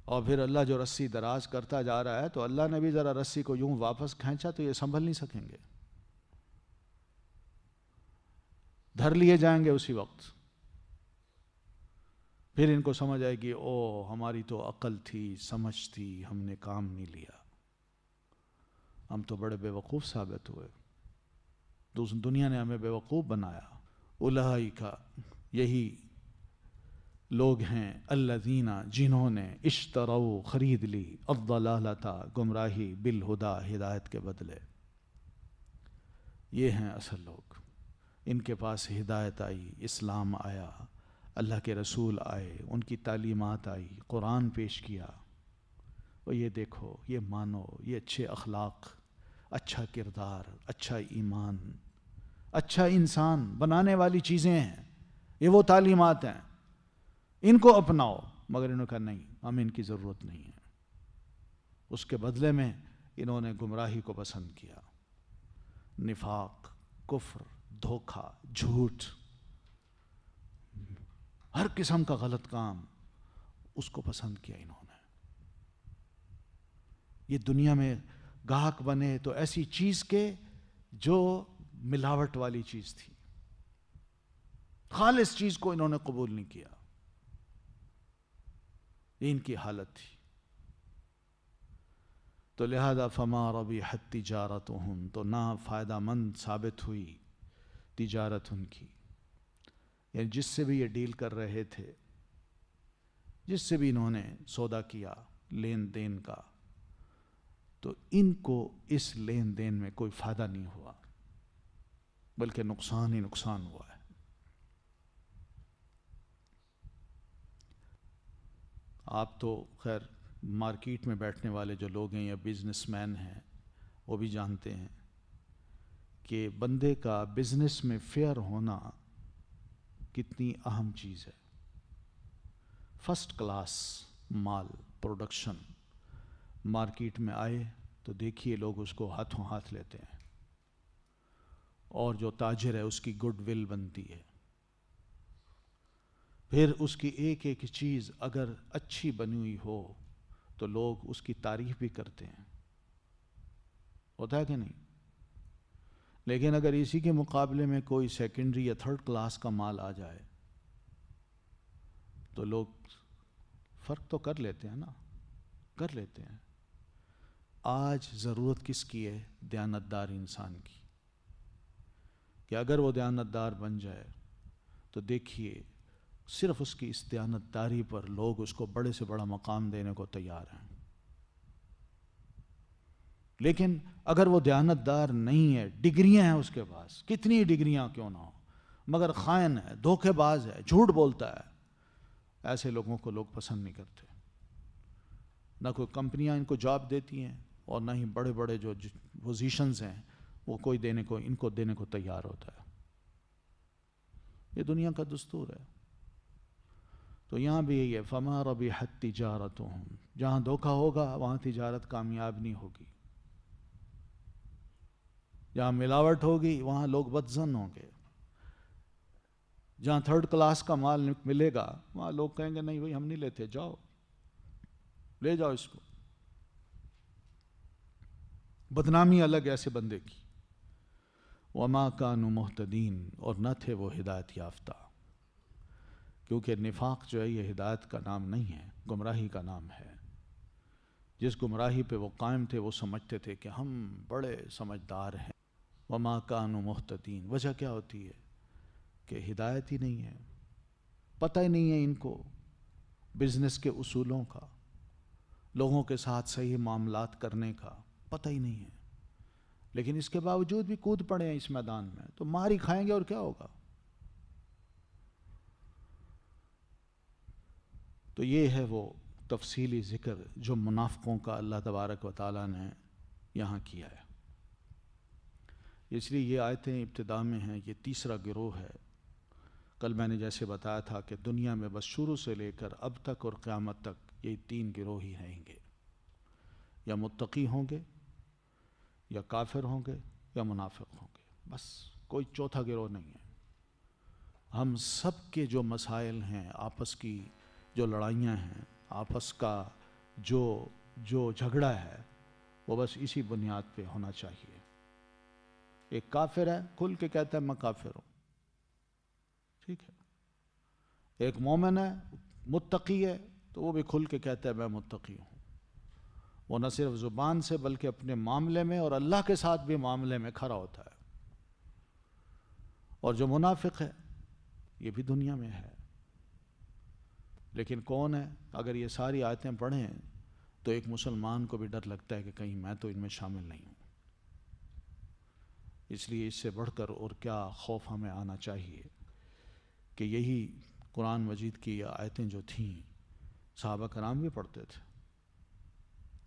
اور پھر اللہ جو رسی دراز کرتا جا رہا ہے تو اللہ نے بھی ذرا رسی کو یوں واپس کھینچا تو یہ سنبھل نہیں سکیں گے، دھر لیے جائیں گے اسی وقت۔ پھر ان کو سمجھ آئے گی او ہماری تو عقل تھی، سمجھ تھی، ہم نے کام نہیں لیا، ہم تو بڑے بے وقوف ثابت ہوئے، دنیا نے ہمیں بے وقوف بنایا۔ اولئک یہی لوگ ہیں الذین جنہوں نے اشتروا خرید لی الضلالۃ گمراہی بالہدی ہدایت کے بدلے۔ یہ ہیں اصل لوگ، ان کے پاس ہدایت آئی، اسلام آیا، اللہ کے رسول آئے، ان کی تعلیمات آئی، قرآن پیش کیا، اور یہ دیکھو، یہ مانو، یہ اچھے اخلاق، اچھا کردار، اچھا ایمان، اچھا انسان بنانے والی چیزیں ہیں، یہ وہ تعلیمات ہیں، ان کو اپناؤ۔ مگر انہوں نے کہا نہیں، ہمیں ان کی ضرورت نہیں ہے۔ اس کے بدلے میں انہوں نے گمراہی کو پسند کیا، نفاق، کفر، دھوکہ، جھوٹ، ہر قسم کا غلط کام، اس کو پسند کیا انہوں نے۔ یہ دنیا میں گاہک بنے تو ایسی چیز کے جو ملاوٹ والی چیز تھی، خالص چیز کو انہوں نے قبول نہیں کیا، یہ ان کی حالت تھی۔ تو لہذا فما ربحت تجارتہم، تو نہ فائدہ مند ثابت ہوئی تجارت ان کی، یعنی جس سے بھی یہ ڈیل کر رہے تھے، جس سے بھی انہوں نے سودا کیا لین دین کا، تو ان کو اس لین دین میں کوئی فائدہ نہیں ہوا، بلکہ نقصان ہی نقصان ہوا ہے۔ آپ تو خیر مارکیٹ میں بیٹھنے والے جو لوگ ہیں یا بزنس مین ہیں وہ بھی جانتے ہیں کہ بندے کا بزنس میں فیئر ہونا کتنی اہم چیز ہے۔ فرسٹ کلاس مال پروڈکشن مارکیٹ میں آئے تو دیکھیے لوگ اس کو ہاتھوں ہاتھ لیتے ہیں، اور جو تاجر ہے اس کی گڈ ول بنتی ہے۔ پھر اس کی ایک ایک چیز اگر اچھی بنی ہوئی ہو تو لوگ اس کی تعریف بھی کرتے ہیں، ہوتا ہے کہ نہیں؟ لیکن اگر اسی کے مقابلے میں کوئی سیکنڈری یا تھرڈ کلاس کا مال آ جائے تو لوگ فرق تو کر لیتے ہیں نا، کر لیتے ہیں۔ آج ضرورت کس کی ہے؟ دیانتدار انسان کی، کہ اگر وہ دیانتدار بن جائے تو دیکھیے صرف اس کی اس دیانتداری پر لوگ اس کو بڑے سے بڑا مقام دینے کو تیار ہیں۔ لیکن اگر وہ دیانتدار نہیں ہے، ڈگریاں ہیں اس کے پاس، کتنی ڈگریاں کیوں نہ ہو، مگر خائن ہے، دھوکے باز ہے، جھوٹ بولتا ہے، ایسے لوگوں کو لوگ پسند نہیں کرتے۔ نہ کوئی کمپنیاں ان کو جاب دیتی ہیں اور نہ ہی بڑے بڑے جو پوزیشنز ہیں وہ کوئی ان کو دینے کو تیار ہوتا ہے۔ یہ دنیا کا دستور ہے۔ تو یہاں بھی یہی ہے، فما ربحت تجارتہم، جہاں دھوکہ ہوگا وہاں تجارت کامیاب نہیں ہوگی، جہاں ملاوٹ ہوگی وہاں لوگ بدظن ہوں گے، جہاں تھرڈ کلاس کا مال ملے گا وہاں لوگ کہیں گے نہیں بھائی ہم نہیں لیتے، جاؤ لے جاؤ اس کو۔ بدنامی الگ ایسے بندے کی۔ وما کانوا مہتدین، اور نہ تھے وہ ہدایت یافتہ، کیونکہ نفاق جو ہے یہ ہدایت کا نام نہیں ہے، گمراہی کا نام ہے۔ جس گمراہی پہ وہ قائم تھے وہ سمجھتے تھے کہ ہم بڑے سمجھدار ہیں۔ وما کانوا مہتدین، وجہ کیا ہوتی ہے کہ ہدایت ہی نہیں ہے، پتہ ہی نہیں ہے ان کو بزنس کے اصولوں کا، لوگوں کے ساتھ صحیح معاملات کرنے کا پتہ ہی نہیں ہے، لیکن اس کے باوجود بھی کود پڑے ہیں اس میدان میں، تو مار ہی کھائیں گے اور کیا ہوگا۔ تو یہ ہے وہ تفصیلی ذکر جو منافقوں کا اللہ تبارک و تعالیٰ نے یہاں کیا ہے۔ اس لیے یہ آیتیں ابتدا میں ہیں، یہ تیسرا گروہ ہے۔ کل میں نے جیسے بتایا تھا کہ دنیا میں بس شروع سے لے کر اب تک اور قیامت تک یہ تین گروہ ہی رہیں گے، یا متقی ہوں گے، یا کافر ہوں گے، یا منافق ہوں گے، بس کوئی چوتھا گروہ نہیں ہے۔ ہم سب کے جو مسائل ہیں، آپس کی جو لڑائیاں ہیں، آپس کا جو جھگڑا ہے، وہ بس اسی بنیاد پہ ہونا چاہیے۔ ایک کافر ہے، کھل کے کہتا ہے میں کافر ہوں، ٹھیک ہے۔ ایک مومن ہے، متقی ہے، تو وہ بھی کھل کے کہتا ہے میں متقی ہوں۔ وہ نہ صرف زبان سے بلکہ اپنے معاملے میں اور اللہ کے ساتھ بھی معاملے میں کھڑا ہوتا ہے۔ اور جو منافق ہے یہ بھی دنیا میں ہے، لیکن کون ہے؟ اگر یہ ساری آیتیں پڑھیں تو ایک مسلمان کو بھی ڈر لگتا ہے کہ کہیں میں تو ان میں شامل نہیں ہوں۔ اس لیے اس سے بڑھ کر اور کیا خوف ہمیں آنا چاہیے کہ یہی قرآن مجید کی آیتیں جو تھیں صحابہ کرام بھی پڑھتے تھے،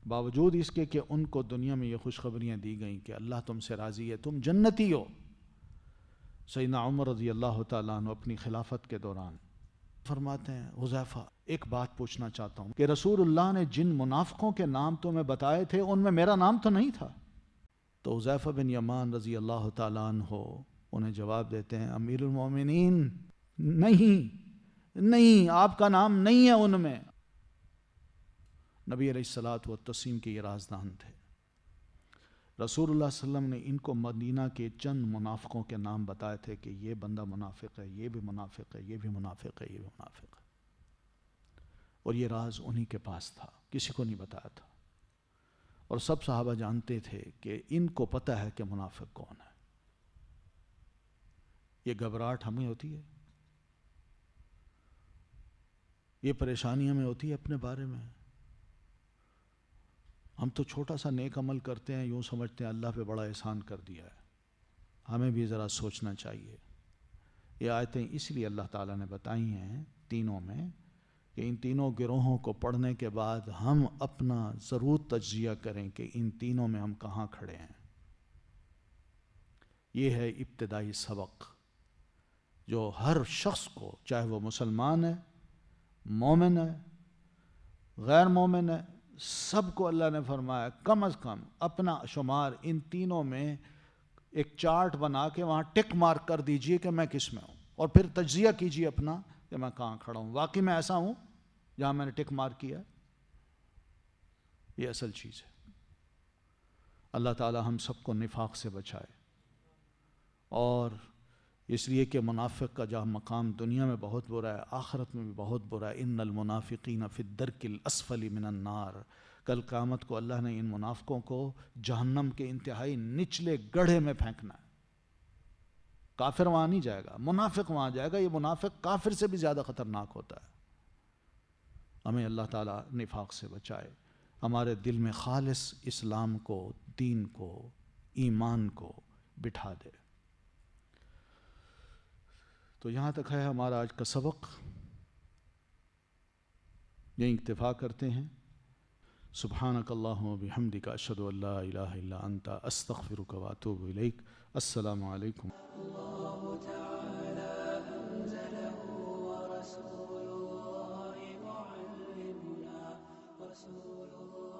باوجود اس کے کہ ان کو دنیا میں یہ خوشخبریاں دی گئیں کہ اللہ تم سے راضی ہے، تم جنتی ہو۔ سیدنا عمر رضی اللہ تعالیٰ عنہ اپنی خلافت کے دوران فرماتے ہیں، حذیفہ ایک بات پوچھنا چاہتا ہوں کہ رسول اللہ نے جن منافقوں کے نام تمہیں بتائے تھے ان میں میرا نام تو نہیں تھا؟ تو حذیفہ بن یمان رضی اللہ تعالیٰ عنہ انہیں جواب دیتے ہیں، امیر المومنین نہیں، آپ کا نام نہیں ہے ان میں۔ نبی علیہ الصلوۃ والتسلیم کے یہ رازدان تھے۔ رسول اللہ صلی اللہ علیہ وسلم نے ان کو مدینہ کے چند منافقوں کے نام بتائے تھے کہ یہ بندہ منافق ہے، یہ بھی منافق ہے، یہ بھی منافق ہے، یہ بھی منافق ہے، اور یہ راز انہی کے پاس تھا، کسی کو نہیں بتایا تھا، اور سب صحابہ جانتے تھے کہ ان کو پتہ ہے کہ منافق کون ہے۔ یہ گھبراہٹ ہمیں ہوتی ہے، یہ پریشانی ہمیں ہوتی ہے اپنے بارے میں۔ ہم تو چھوٹا سا نیک عمل کرتے ہیں، یوں سمجھتے ہیں اللہ پہ بڑا احسان کر دیا ہے۔ ہمیں بھی ذرا سوچنا چاہیے۔ یہ آیتیں اس لیے اللہ تعالیٰ نے بتائی ہیں تینوں میں کہ ان تینوں گروہوں کو پڑھنے کے بعد ہم اپنا ضرور تجزیہ کریں کہ ان تینوں میں ہم کہاں کھڑے ہیں۔ یہ ہے ابتدائی سبق جو ہر شخص کو، چاہے وہ مسلمان ہے، مومن ہے، غیر مومن ہے، سب کو اللہ نے فرمایا کم از کم اپنا شمار ان تینوں میں ایک چارٹ بنا کے وہاں ٹک مارک کر دیجئے کہ میں کس میں ہوں، اور پھر تجزیہ کیجئے اپنا کہ میں کہاں کھڑا ہوں، واقعی میں ایسا ہوں جہاں میں نے ٹک مار کیا ہے؟ یہ اصل چیز ہے۔ اللہ تعالی ہم سب کو نفاق سے بچائے، اور اس لیے کہ منافق کا جہاں مقام دنیا میں بہت برا ہے، آخرت میں بھی بہت برا ہے۔ ان المنافقین فی الدرک الاسفل من النار، کل قیامت کو اللہ نے ان منافقوں کو جہنم کے انتہائی نچلے گڑھے میں پھینکنا ہے۔ کافر وہاں نہیں جائے گا، منافق وہاں جائے گا۔ یہ منافق کافر سے بھی زیادہ خطرناک ہوتا ہے۔ ہمیں اللہ تعالیٰ نفاق سے بچائے، ہمارے دل میں خالص اسلام کو، دین کو، ایمان کو بٹھا دے۔ تو یہاں تک ہے ہمارا آج کا سبق، یہیں اکتفا کرتے ہیں۔ سبحانک اللہم و بحمدک، اشہد ان لا الہ الا انت، استغفرک و اتوب الیک۔ السلام علیکم۔ الله تعالى أنزله ورسول الله معلمنا، رسول الله